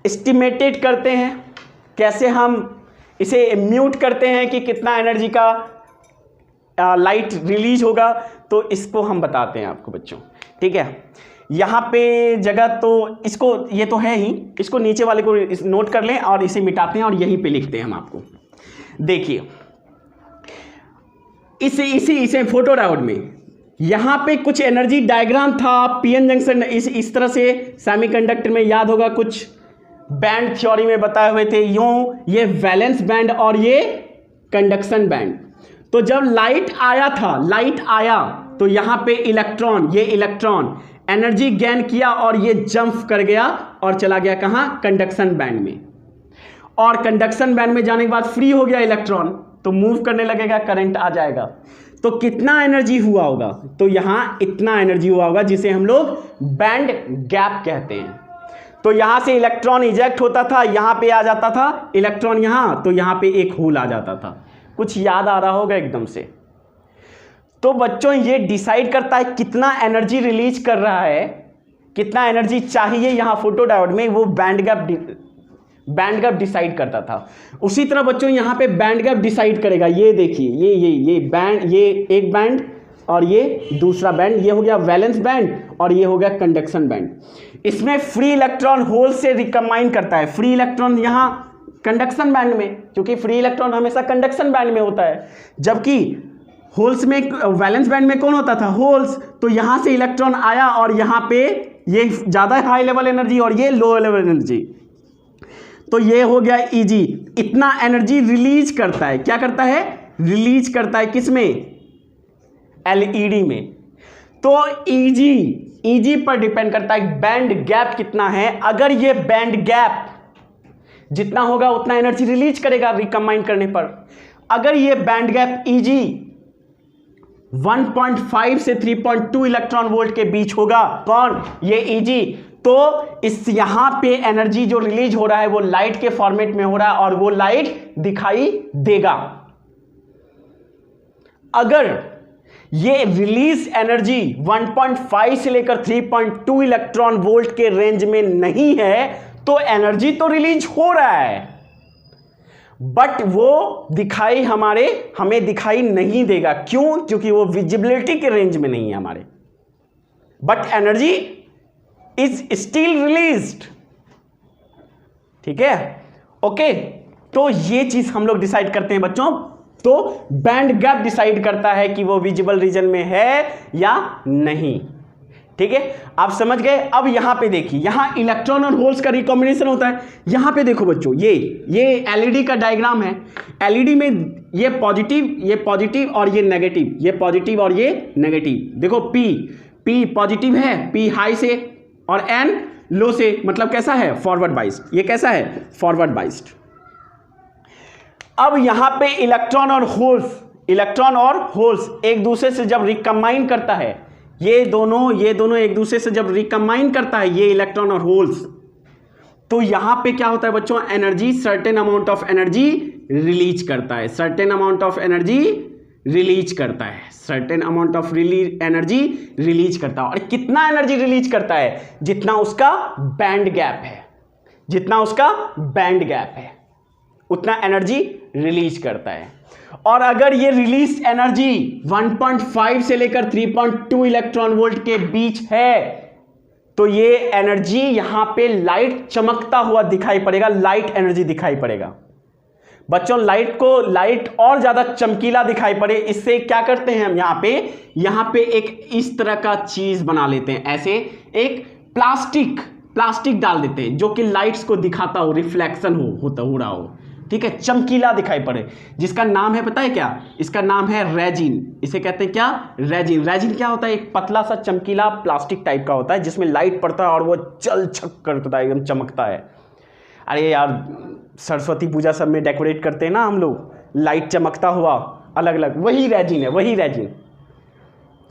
एस्टिमेटेड करते हैं, कैसे हम इसे म्यूट करते हैं कि कितना एनर्जी का लाइट रिलीज होगा, तो इसको हम बताते हैं आपको बच्चों। ठीक है, यहाँ पे जगह तो इसको, ये तो है ही, इसको नीचे वाले को नोट कर लें और इसे मिटाते हैं और यहीं पे लिखते हैं हम आपको। देखिए इसे फोटो डायोड में यहाँ पे कुछ एनर्जी डायग्राम था, पीएन जंक्शन इस तरह से सेमीकंडक्टर में याद होगा कुछ बैंड थ्योरी में बताए हुए थे, यूं ये वैलेंस बैंड और ये कंडक्शन बैंड। तो जब लाइट आया तो यहाँ पे ये इलेक्ट्रॉन एनर्जी गेन किया और ये जंप कर गया और चला गया कहाँ, कंडक्शन बैंड में। और कंडक्शन बैंड में जाने के बाद फ्री हो गया इलेक्ट्रॉन, तो मूव करने लगेगा, करंट आ जाएगा। तो कितना एनर्जी हुआ होगा, तो यहाँ इतना एनर्जी हुआ होगा जिसे हम लोग बैंड गैप कहते हैं। तो यहाँ से इलेक्ट्रॉन इजेक्ट होता था, यहाँ पे आ जाता था इलेक्ट्रॉन यहाँ, तो यहाँ पे एक होल आ जाता था। कुछ याद आ रहा होगा एकदम से। तो बच्चों ये डिसाइड करता है कितना एनर्जी रिलीज कर रहा है, कितना एनर्जी चाहिए यहाँ फोटो डायोड में, वो बैंड गैप डिसाइड करता था। उसी तरह बच्चों यहाँ पे बैंड गैप डिसाइड करेगा। ये देखिए ये बैंड, ये एक बैंड और ये दूसरा बैंड, ये हो गया वैलेंस बैंड और ये हो गया कंडक्शन बैंड। इसमें फ्री इलेक्ट्रॉन होल से रिकम्बाइन करता है। फ्री इलेक्ट्रॉन यहाँ कंडक्शन बैंड में, क्योंकि फ्री इलेक्ट्रॉन हमेशा कंडक्शन बैंड में होता है, जबकि होल्स में, वैलेंस बैंड में कौन होता था, होल्स। तो यहाँ से इलेक्ट्रॉन आया और यहाँ पे ये ज़्यादा हाई लेवल एनर्जी और ये लो लेवल एनर्जी, तो ये हो गया ईजी। इतना एनर्जी रिलीज करता है, क्या करता है, रिलीज करता है किसमें, एलईडी में। तो ईजी पर डिपेंड करता है बैंड गैप कितना है। अगर ये बैंड गैप जितना होगा उतना एनर्जी रिलीज करेगा रिकम्बाइन करने पर। अगर ये बैंड गैप ईजी 1.5 से 3.2 इलेक्ट्रॉन वोल्ट के बीच होगा, कौन, ये ईजी, तो इस यहां पे एनर्जी जो रिलीज हो रहा है वो लाइट के फॉर्मेट में हो रहा है और वो लाइट दिखाई देगा। अगर ये रिलीज एनर्जी 1.5 से लेकर 3.2 इलेक्ट्रॉन वोल्ट के रेंज में नहीं है तो एनर्जी तो रिलीज हो रहा है, बट वो हमें दिखाई नहीं देगा। क्यों, क्योंकि वो विजिबिलिटी के रेंज में नहीं है हमारे, but energy is still released. ठीक है, ओके। तो ये चीज हम लोग डिसाइड करते हैं बच्चों। तो बैंड गैप डिसाइड करता है कि वो विजिबल रीजन में है या नहीं। ठीक है, आप समझ गए। अब यहां पे देखिए, यहां इलेक्ट्रॉन और होल्स का रिकॉम्बिनेशन होता है। यहां पे देखो बच्चों, ये एलईडी का डायग्राम है। एलईडी में ये पॉजिटिव और ये नेगेटिव, ये पॉजिटिव और ये नेगेटिव। देखो पी पॉजिटिव है, पी हाई से और एन लो से, मतलब कैसा है, फॉरवर्ड बाइस्ड। ये कैसा है, फॉरवर्ड बाइस्ड। अब यहां पे इलेक्ट्रॉन और होल्स एक दूसरे से जब रिकम्बाइन करता है, ये दोनों एक दूसरे से जब रिकम्बाइन करता है, ये इलेक्ट्रॉन और होल्स, तो यहां पे क्या होता है बच्चों, energy, certain amount of energy release करता है, certain amount of energy release करता है, certain amount of energy release करता है। और कितना एनर्जी रिलीज करता है, जितना उसका बैंड गैप है, जितना उसका बैंड गैप है उतना एनर्जी रिलीज करता है। और अगर ये रिलीज एनर्जी 1.5 से लेकर 3.2 इलेक्ट्रॉन वोल्ट के बीच है तो ये एनर्जी यहां पे लाइट चमकता हुआ दिखाई पड़ेगा, लाइट एनर्जी दिखाई पड़ेगा। बच्चों लाइट और ज्यादा चमकीला दिखाई पड़े, इससे क्या करते हैं हम, यहां पे एक इस तरह का चीज बना लेते हैं, ऐसे एक प्लास्टिक डाल देते हैं जो कि लाइट्स को दिखाता हो, रिफ्लेक्शन हो रहा हो, ठीक है, चमकीला दिखाई पड़े, जिसका नाम है, पता है क्या, इसका नाम है रेजिन। इसे कहते हैं क्या, रेजिन। रेजिन क्या होता है, एक पतला सा चमकीला प्लास्टिक टाइप का होता है जिसमें लाइट पड़ता है और वो चल छक करता है, एकदम चमकता है। अरे यार, सरस्वती पूजा सब में डेकोरेट करते हैं ना हम लोग, लाइट चमकता हुआ अलग अलग, वही रेजिन है, वही रेजिन।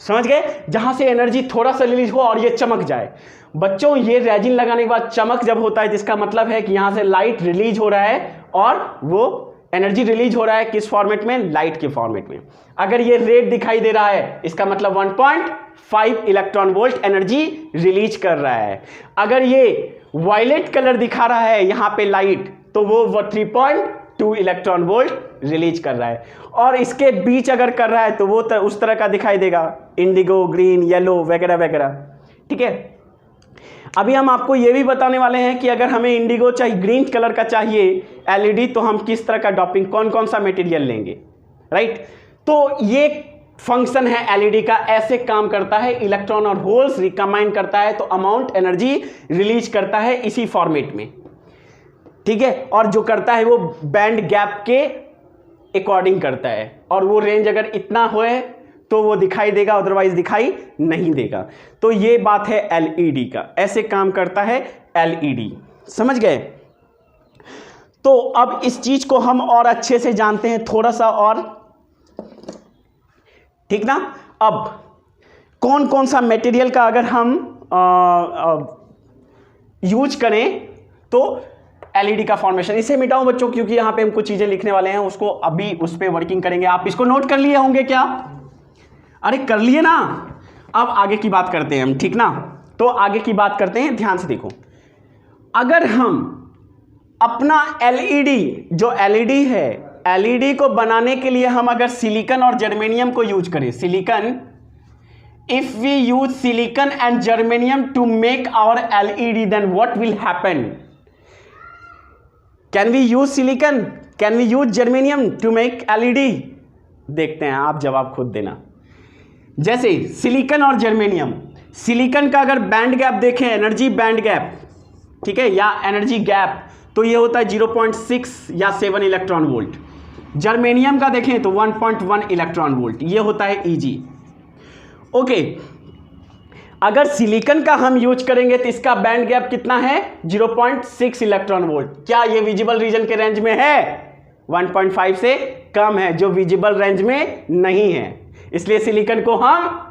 समझ गए, जहां से एनर्जी थोड़ा सा रिलीज हो और ये चमक जाए। बच्चों ये रेजिन लगाने के बाद चमक जब होता है, जिसका मतलब है कि यहां से लाइट रिलीज हो रहा है और वो एनर्जी रिलीज हो रहा है किस फॉर्मेट में, लाइट के फॉर्मेट में। अगर ये रेड दिखाई दे रहा है, इसका मतलब 1.5 इलेक्ट्रॉन वोल्ट एनर्जी रिलीज कर रहा है। अगर ये वायलेट कलर दिखा रहा है यहां पे लाइट, तो वो 3.2 इलेक्ट्रॉन वोल्ट रिलीज कर रहा है। और इसके बीच अगर कर रहा है तो वो उस तरह का दिखाई देगा, इंडिगो, ग्रीन, येलो वगैरह वगैरह। ठीक है, अभी हम आपको ये भी बताने वाले हैं कि अगर हमें इंडिगो चाहिए, ग्रीन कलर का चाहिए एलईडी, तो हम किस तरह का डॉपिंग, कौन कौन सा मटेरियल लेंगे, राइट। तो ये फंक्शन है एलईडी का, ऐसे काम करता है, इलेक्ट्रॉन और होल्स रिकम्बाइन करता है तो अमाउंट एनर्जी रिलीज करता है इसी फॉर्मेट में, ठीक है। और जो करता है वो बैंड गैप के अकॉर्डिंग करता है, और वो रेंज अगर इतना होए तो वो दिखाई देगा, अदरवाइज दिखाई नहीं देगा। तो ये बात है एलईडी का, ऐसे काम करता है एलईडी, समझ गए। तो अब इस चीज को हम और अच्छे से जानते हैं थोड़ा सा और, ठीक ना। अब कौन कौन सा मटेरियल का अगर हम यूज करें तो एलईडी का फॉर्मेशन, इसे मिटाऊं बच्चों क्योंकि यहां पे हम कुछ चीजें लिखने वाले हैं, उसको अभी उस पर वर्किंग करेंगे। आप इसको नोट कर लिए होंगे क्या? अरे कर लिए ना। अब आगे की बात करते हैं हम, ठीक ना। तो आगे की बात करते हैं, ध्यान से देखो। अगर हम अपना एलईडी, जो एलईडी है, एलईडी को बनाने के लिए हम अगर सिलिकॉन और जर्मेनियम को यूज करें, silicon, if we use silicon and germanium to make our LED, then what will happen? Can we use silicon, can we use germanium to make LED? देखते हैं, आप जवाब खुद देना। जैसे सिलिकॉन और जर्मेनियम, सिलिकॉन का अगर बैंड गैप देखें, एनर्जी बैंड गैप, ठीक है, या एनर्जी गैप, तो ये होता है 0.6 या 7 इलेक्ट्रॉन वोल्ट। जर्मेनियम का देखें तो 1.1 इलेक्ट्रॉन वोल्ट, ये होता है ईजी। ओके, अगर सिलिकॉन का हम यूज करेंगे तो इसका बैंड गैप कितना है? 0.6 इलेक्ट्रॉन वोल्ट। क्या ये विजिबल रीजन के रेंज में है? 1.5 से कम है, जो विजिबल रेंज में नहीं है, इसलिए सिलिकॉन को हम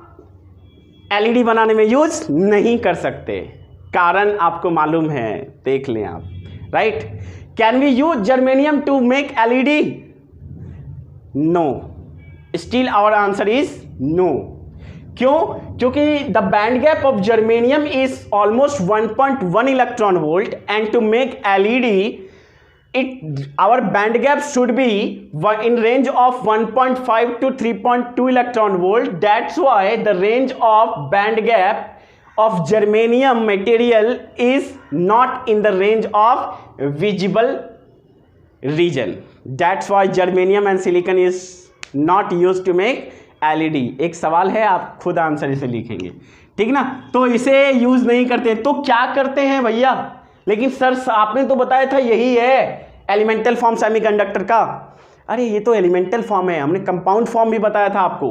एलईडी बनाने में यूज नहीं कर सकते। कारण आपको मालूम है, देख लें आप, right. Can we use germanium to make LED? No, still our answer is no. क्यों? क्योंकि the band gap of germanium is almost 1.1 electron volt and to make LED our band gap should be in range of 1.5 to 3.2 electron volt. That's why the range of band gap of germanium material is not in the range of visible region. That's why germanium and silicon is not used to make LED. एक सवाल है, आप खुद आंसर इसे लिखेंगे, ठीक ना। तो इसे यूज नहीं करते, तो क्या करते हैं भैया? लेकिन सर आपने तो बताया था यही है एलिमेंटल फॉर्म सेमीकंडक्टर का। अरे ये तो एलिमेंटल फॉर्म है, हमने कंपाउंड फॉर्म भी बताया था आपको।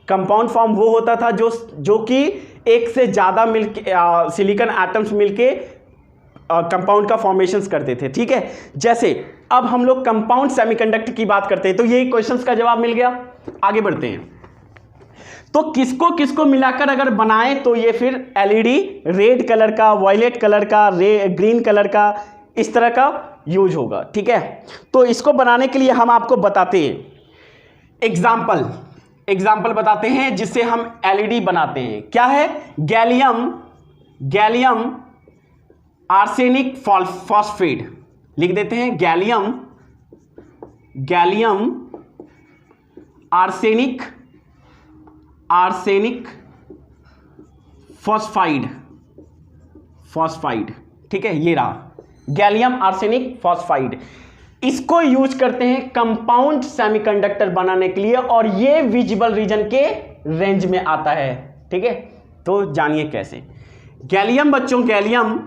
कंपाउंड फॉर्म वो होता था जो कि एक से ज़्यादा मिलके सिलिकॉन एटम्स मिलके कंपाउंड का फॉर्मेशंस करते थे, ठीक है। जैसे अब हम लोग कंपाउंड सेमीकंडक्टर की बात करते हैं, तो यही क्वेश्चंस का जवाब मिल गया। आगे बढ़ते हैं। तो किसको किसको मिलाकर अगर बनाएं तो ये फिर एलईडी रेड कलर का, वायलेट कलर का, ग्रीन कलर का, इस तरह का यूज होगा, ठीक है। तो इसको बनाने के लिए हम आपको बताते हैं एग्जाम्पल बताते हैं जिससे हम एलईडी बनाते हैं। क्या है? गैलियम आर्सेनिक फॉस्फेट लिख देते हैं। गैलियम आर्सेनिक फॉस्फाइड, ठीक है, ये रहा गैलियम आर्सेनिक फॉस्फाइड। इसको यूज करते हैं कंपाउंड सेमीकंडक्टर बनाने के लिए, और ये विजिबल रीजन के रेंज में आता है, ठीक है। तो जानिए कैसे। गैलियम बच्चों, गैलियम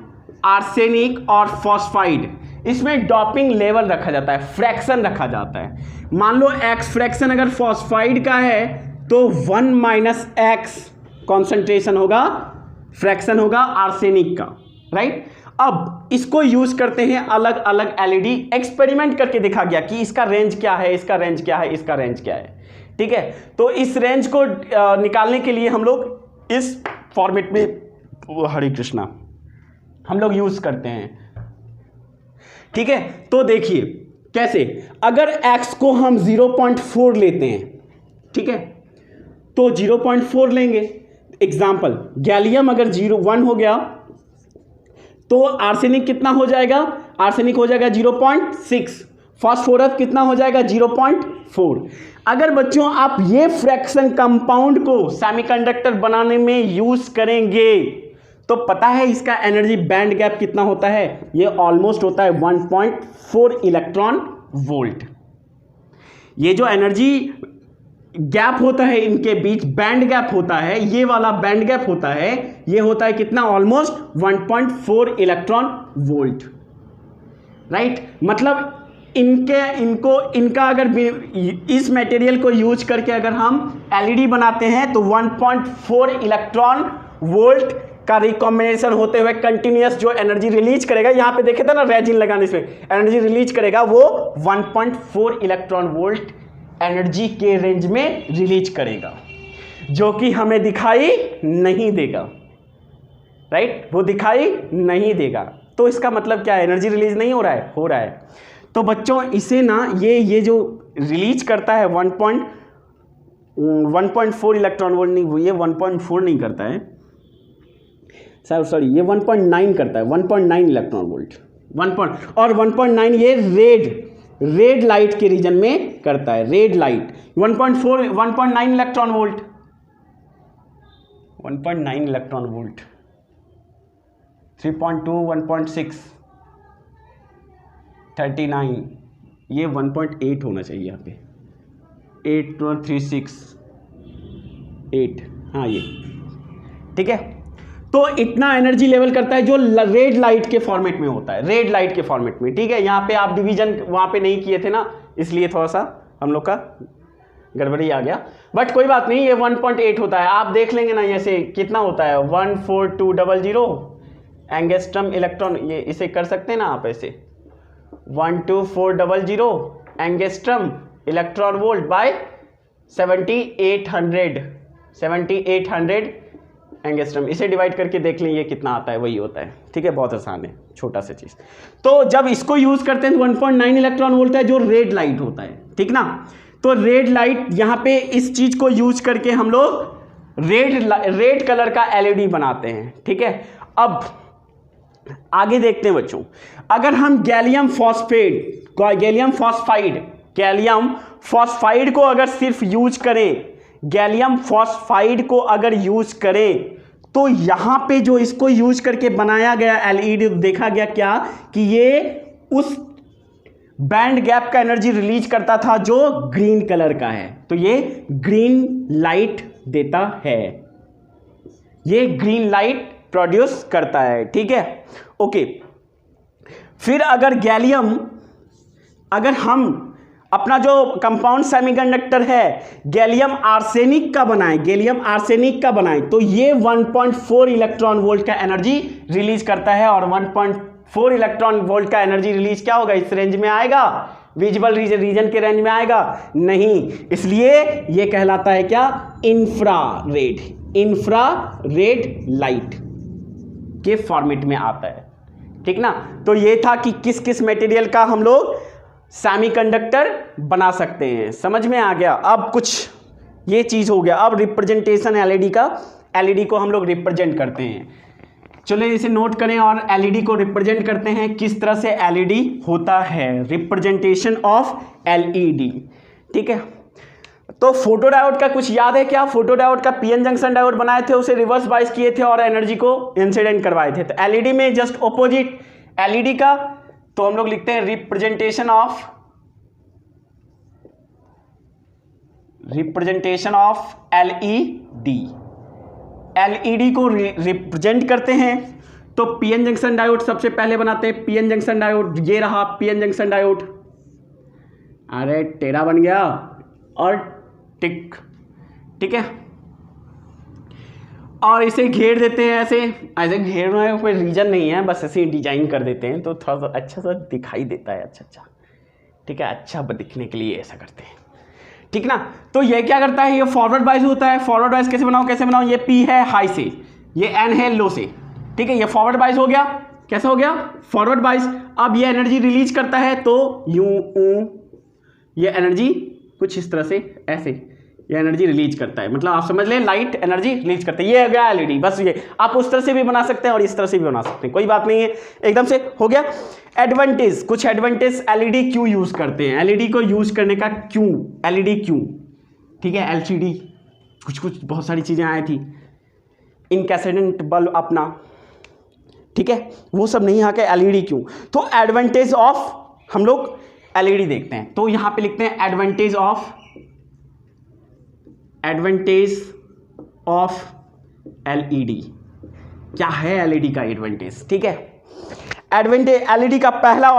आर्सेनिक और फॉस्फाइड, इसमें डॉपिंग लेवल रखा जाता है, फ्रैक्शन रखा जाता है। मान लो एक्स फ्रैक्शन अगर फॉस्फाइड का है तो 1 - x कॉन्सेंट्रेशन होगा, फ्रैक्शन होगा आर्सेनिक का, राइट। अब इसको यूज करते हैं अलग अलग एलईडी, एक्सपेरिमेंट करके देखा गया कि इसका रेंज क्या है, इसका रेंज क्या है, इसका रेंज क्या है, ठीक है। तो इस रेंज को निकालने के लिए हम लोग इस फॉर्मेट में, हरे कृष्णा, हम लोग यूज करते हैं, ठीक है। तो देखिए कैसे, अगर x को हम 0.4 लेते हैं, ठीक है, तो 0.4 लेंगे। एग्जाम्पल, गैलियम अगर 1 हो गया तो आर्सेनिक कितना हो जाएगा? आर्सेनिक हो जाएगा 0.6। फास्फोरस कितना हो जाएगा? 0.4। अगर बच्चों आप ये फ्रैक्शन कंपाउंड को सेमीकंडक्टर बनाने में यूज करेंगे तो पता है इसका एनर्जी बैंड गैप कितना होता है? ये ऑलमोस्ट होता है 1.4 इलेक्ट्रॉन वोल्ट। ये जो एनर्जी गैप होता है इनके बीच, बैंड गैप होता है, ये वाला बैंड गैप होता है, ये होता है कितना? Almost 1.4 electron volt, right. मतलब इनका अगर इस मटेरियल को यूज करके अगर हम एलईडी बनाते हैं तो 1.4 इलेक्ट्रॉन वोल्ट का रिकॉम्बिनेशन होते हुए कंटिन्यूअस जो एनर्जी रिलीज करेगा, यहां पे देखे थे ना रेजिन लगाने से एनर्जी रिलीज करेगा, वो 1.4 इलेक्ट्रॉन वोल्ट एनर्जी के रेंज में रिलीज करेगा, जो कि हमें दिखाई नहीं देगा, राइट। वो दिखाई नहीं देगा। तो इसका मतलब क्या है? एनर्जी रिलीज नहीं हो रहा है, हो रहा है। तो बच्चों इसे ना ये जो रिलीज करता है 1.4 इलेक्ट्रॉन वोल्ट नहीं, ये 1.4 नहीं करता है सॉरी, ये 1.9 करता है, 1.9 इलेक्ट्रॉन वोल्ट, 1.9 ये रेड लाइट के रीजन में करता है। Red light 1.9 electron volt, 1.9 electron volt, 3.2, 1.6, 39, ये 1.8 होना चाहिए यहाँ पे, 8.36, हाँ ये ठीक है। तो इतना एनर्जी लेवल करता है जो रेड लाइट के फॉर्मेट में होता है, रेड लाइट के फॉर्मेट में, ठीक है। यहाँ पे आप डिवीजन वहाँ पे नहीं किए थे ना, इसलिए थोड़ा सा हम लोग का गड़बड़ी आ गया, बट कोई बात नहीं। ये 1.8 होता है, आप देख लेंगे ना ऐसे कितना होता है, 14200 एंगस्ट्रम इलेक्ट्रॉन, ये इसे कर सकते हैं ना आप ऐसे, 12400 angstrom electron volt by 7800 angstrom, इसे डिवाइड करके देख लें ये कितना आता है, वही होता है, ठीक है। बहुत आसान है, छोटा सा चीज। तो जब इसको यूज करते हैं तो 1.9 इलेक्ट्रॉन वोल्ट है जो रेड लाइट होता है, ठीक ना। तो रेड लाइट यहाँ पे इस चीज को यूज करके हम लोग रेड कलर का एलईडी बनाते हैं, ठीक है। अब आगे देखते हैं बच्चों, अगर हम गैलियम फॉस्फाइड को अगर सिर्फ यूज करें, गैलियम फॉस्फाइड को अगर यूज करें, तो यहां पे जो इसको यूज करके बनाया गया एलईडी, देखा गया क्या कि ये उस बैंड गैप का एनर्जी रिलीज करता था जो ग्रीन कलर का है, तो ये ग्रीन लाइट देता है, ये ग्रीन लाइट प्रोड्यूस करता है, ठीक है, ओके। फिर अगर हम अपना जो कंपाउंड सेमीकंडक्टर है गैलियम आर्सेनिक का बनाएं, तो ये 1.4 इलेक्ट्रॉन वोल्ट का एनर्जी रिलीज करता है, और 1.4 इलेक्ट्रॉन वोल्ट का एनर्जी रिलीज क्या होगा, इस रेंज में आएगा, विजिबल रीजन के रेंज में आएगा नहीं, इसलिए ये कहलाता है क्या, इंफ्रारेड लाइट के फॉर्मेट में आता है, ठीक ना। तो ये था कि किस किस मटेरियल का हम लोग सेमीकंडक्टर बना सकते हैं, समझ में आ गया। अब कुछ ये चीज हो गया, अब रिप्रेजेंटेशन एलईडी का, एलईडी को हम लोग रिप्रेजेंट करते हैं, चलो इसे नोट करें और एलईडी को रिप्रेजेंट करते हैं, किस तरह से एलईडी होता है, रिप्रेजेंटेशन ऑफ एलईडी, ठीक है। तो फोटो डायोड का कुछ याद है क्या? फोटो डायोड का पीएन जंक्शन डायोड बनाए थे, उसे रिवर्स बायस किए थे और एनर्जी को इंसिडेंट करवाए थे। तो एलईडी में जस्ट ऑपोजिट एलईडी का, तो हम लोग लिखते हैं रिप्रेजेंटेशन ऑफ एलईडी। एलईडी को रिप्रेजेंट करते हैं तो पीएन जंक्शन डायोड सबसे पहले बनाते हैं। पीएन जंक्शन डायोड ये रहा, पीएन जंक्शन डायोड, अरे टेढ़ा बन गया और टिक, ठीक है। और इसे घेर देते हैं, ऐसे घेरना है, कोई रीजन नहीं है, बस ऐसे डिजाइन कर देते हैं तो थोड़ा सा अच्छा सा दिखाई देता है, अच्छा, ठीक है, अच्छा दिखने के लिए ऐसा करते हैं, ठीक ना। तो ये क्या करता है, ये फॉरवर्ड बायस होता है। फॉरवर्ड बायस कैसे बनाओ, ये पी है हाई से, ये एन है लो से, ठीक है, ये फॉरवर्ड बायस हो गया। कैसा हो गया, फॉरवर्ड बायस। अब ये एनर्जी रिलीज करता है तो ये एनर्जी कुछ इस तरह से, ऐसे ये एनर्जी रिलीज करता है, मतलब आप समझ लें लाइट एनर्जी रिलीज करता है। ये हो गया एलईडी, बस ये आप उस तरह से भी बना सकते हैं और इस तरह से भी बना सकते हैं, कोई बात नहीं है, एकदम से हो गया। एडवांटेज, कुछ एडवांटेज एलईडी क्यों यूज करते हैं, एलईडी को यूज करने का क्यों, एलईडी क्यों, ठीक है, एलसीडी, कुछ बहुत सारी चीजें आई थी, इनकैसेडेंट बल्ब अपना, ठीक है, वो सब नहीं, यहाँ के एलईडी क्यों। तो एडवांटेज ऑफ हम लोग एलईडी देखते हैं, तो यहाँ पे लिखते हैं एडवांटेज ऑफ एलईडी। क्या है एलईडी का एडवांटेज, ठीक है। एडवांटेज एलईडी का पहला,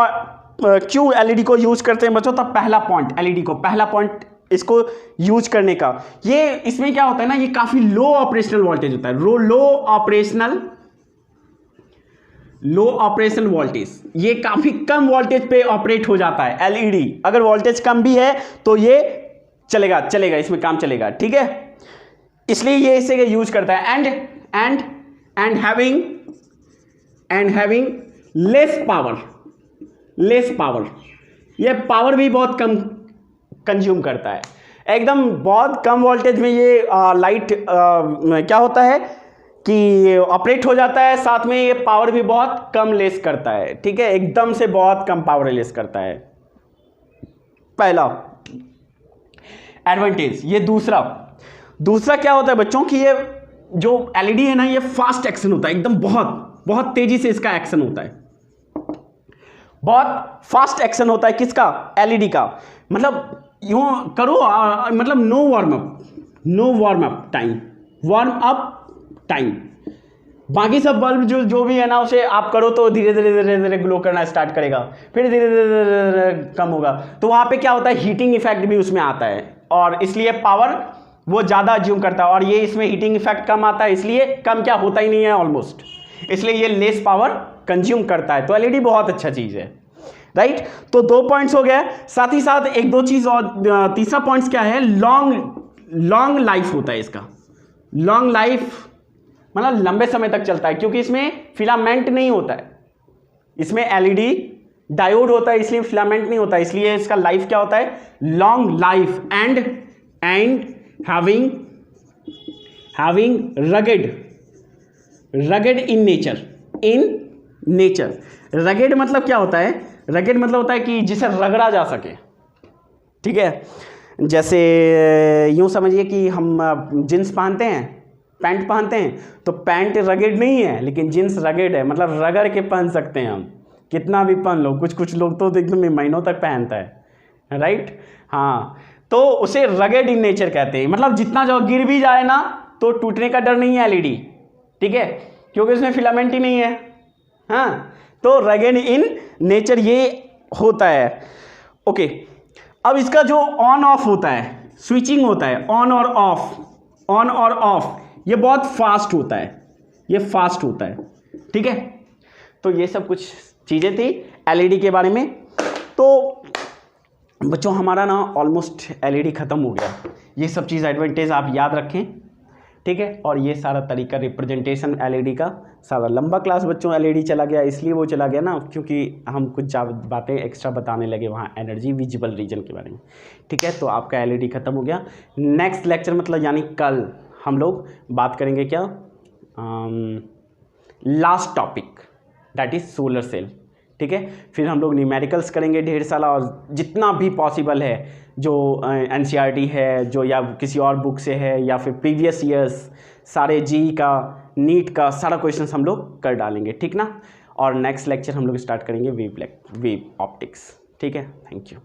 क्यों एलईडी को यूज करते हैं बच्चों, तब पहला पॉइंट एलईडी को, पहला पॉइंट इसको यूज करने का, ये इसमें क्या होता है ना, ये काफी लो ऑपरेशनल वोल्टेज होता है, लो ऑपरेशन वोल्टेज, ये काफी कम वोल्टेज पे ऑपरेट हो जाता है एलईडी। अगर वोल्टेज कम भी है तो ये चलेगा इसमें काम चलेगा, ठीक है, इसलिए ये इसे यूज करता है। एंड हैविंग लेस पावर, ये पावर भी बहुत कम कंज्यूम करता है, एकदम बहुत कम वोल्टेज में ये लाइट क्या होता है कि ऑपरेट हो जाता है, साथ में ये पावर भी बहुत कम लेस करता है, ठीक है, एकदम से बहुत कम पावर लेस करता है, पहला एडवांटेज। ये दूसरा क्या होता है बच्चों कि ये जो एलईडी है ना, ये फास्ट एक्शन होता है, एकदम बहुत तेजी से इसका एक्शन होता है, बहुत फास्ट एक्शन होता है किसका, एलईडी का। मतलब यूं करो, मतलब नो वार्म अप टाइम, बाकी सब बल्ब जो भी है ना, उसे आप करो तो धीरे धीरे ग्लो करना स्टार्ट करेगा, फिर धीरे धीरे कम होगा, तो वहां पे क्या होता है, हीटिंग इफेक्ट भी उसमें आता है, और इसलिए पावर वो ज़्यादा ज्यूम करता है, और ये इसमें हीटिंग इफेक्ट कम आता है, इसलिए कम क्या होता ही नहीं है ऑलमोस्ट, इसलिए ये लेस पावर कंज्यूम करता है। तो एलईडी बहुत अच्छा चीज़ है, राइट। तो 2 पॉइंट्स हो गए, साथ ही साथ एक दो चीज़ और, तीसरा पॉइंट्स क्या है, लॉन्ग लाइफ होता है इसका, लॉन्ग लाइफ मतलब लंबे समय तक चलता है, क्योंकि इसमें फिलामेंट नहीं होता है, इसमें एलईडी डायोड होता है, इसलिए फिलामेंट नहीं होता है, इसलिए इसका लाइफ क्या होता है, long life. And having rugged in nature। rugged मतलब क्या होता है, rugged मतलब होता है कि जिसे रगड़ा जा सके, ठीक है। जैसे यूं समझिए कि हम जींस पहनते हैं, पैंट पहनते हैं, तो पैंट रगेड नहीं है लेकिन जींस रगेड है, मतलब रगड़ के पहन सकते हैं हम, कितना भी पहन लो, कुछ लोग तो एकदम महीनों तक पहनता है, राइट। हाँ, तो उसे रगेड इन नेचर कहते हैं, मतलब जितना जो गिर भी जाए ना तो टूटने का डर नहीं है एलईडी, ठीक है, क्योंकि उसमें फिलामेंट ही नहीं है। हाँ, तो रगेड इन नेचर ये होता है। ओके, अब इसका जो ऑन ऑफ होता है, स्विचिंग होता है, ऑन और ऑफ, ये बहुत फास्ट होता है, ठीक है। तो ये सब कुछ चीज़ें थी एलईडी के बारे में। तो बच्चों हमारा ना ऑलमोस्ट एलईडी ख़त्म हो गया, ये सब चीज़ एडवांटेज आप याद रखें, ठीक है। और ये सारा तरीका रिप्रेजेंटेशन एलईडी का, सारा लंबा क्लास बच्चों एलईडी चला गया, इसलिए वो चला गया ना क्योंकि हम कुछ बातें एक्स्ट्रा बताने लगे वहाँ एनर्जी विजिबल रीजन के बारे में, ठीक है। तो आपका एलईडी ख़त्म हो गया। नेक्स्ट लेक्चर मतलब यानी कल हम लोग बात करेंगे क्या, last topic that is solar cell, ठीक है। फिर हम लोग न्यूमेरिकल्स करेंगे ढेर सारा, और जितना भी पॉसिबल है जो एनसीईआरटी है, जो या किसी और बुक से है, या फिर प्रीवियस ईयर्स सारे जी का, नीट का सारा क्वेश्चंस हम लोग कर डालेंगे, ठीक ना। और नेक्स्ट लेक्चर हम लोग स्टार्ट करेंगे वेव ऑप्टिक्स, ठीक है। Thank you.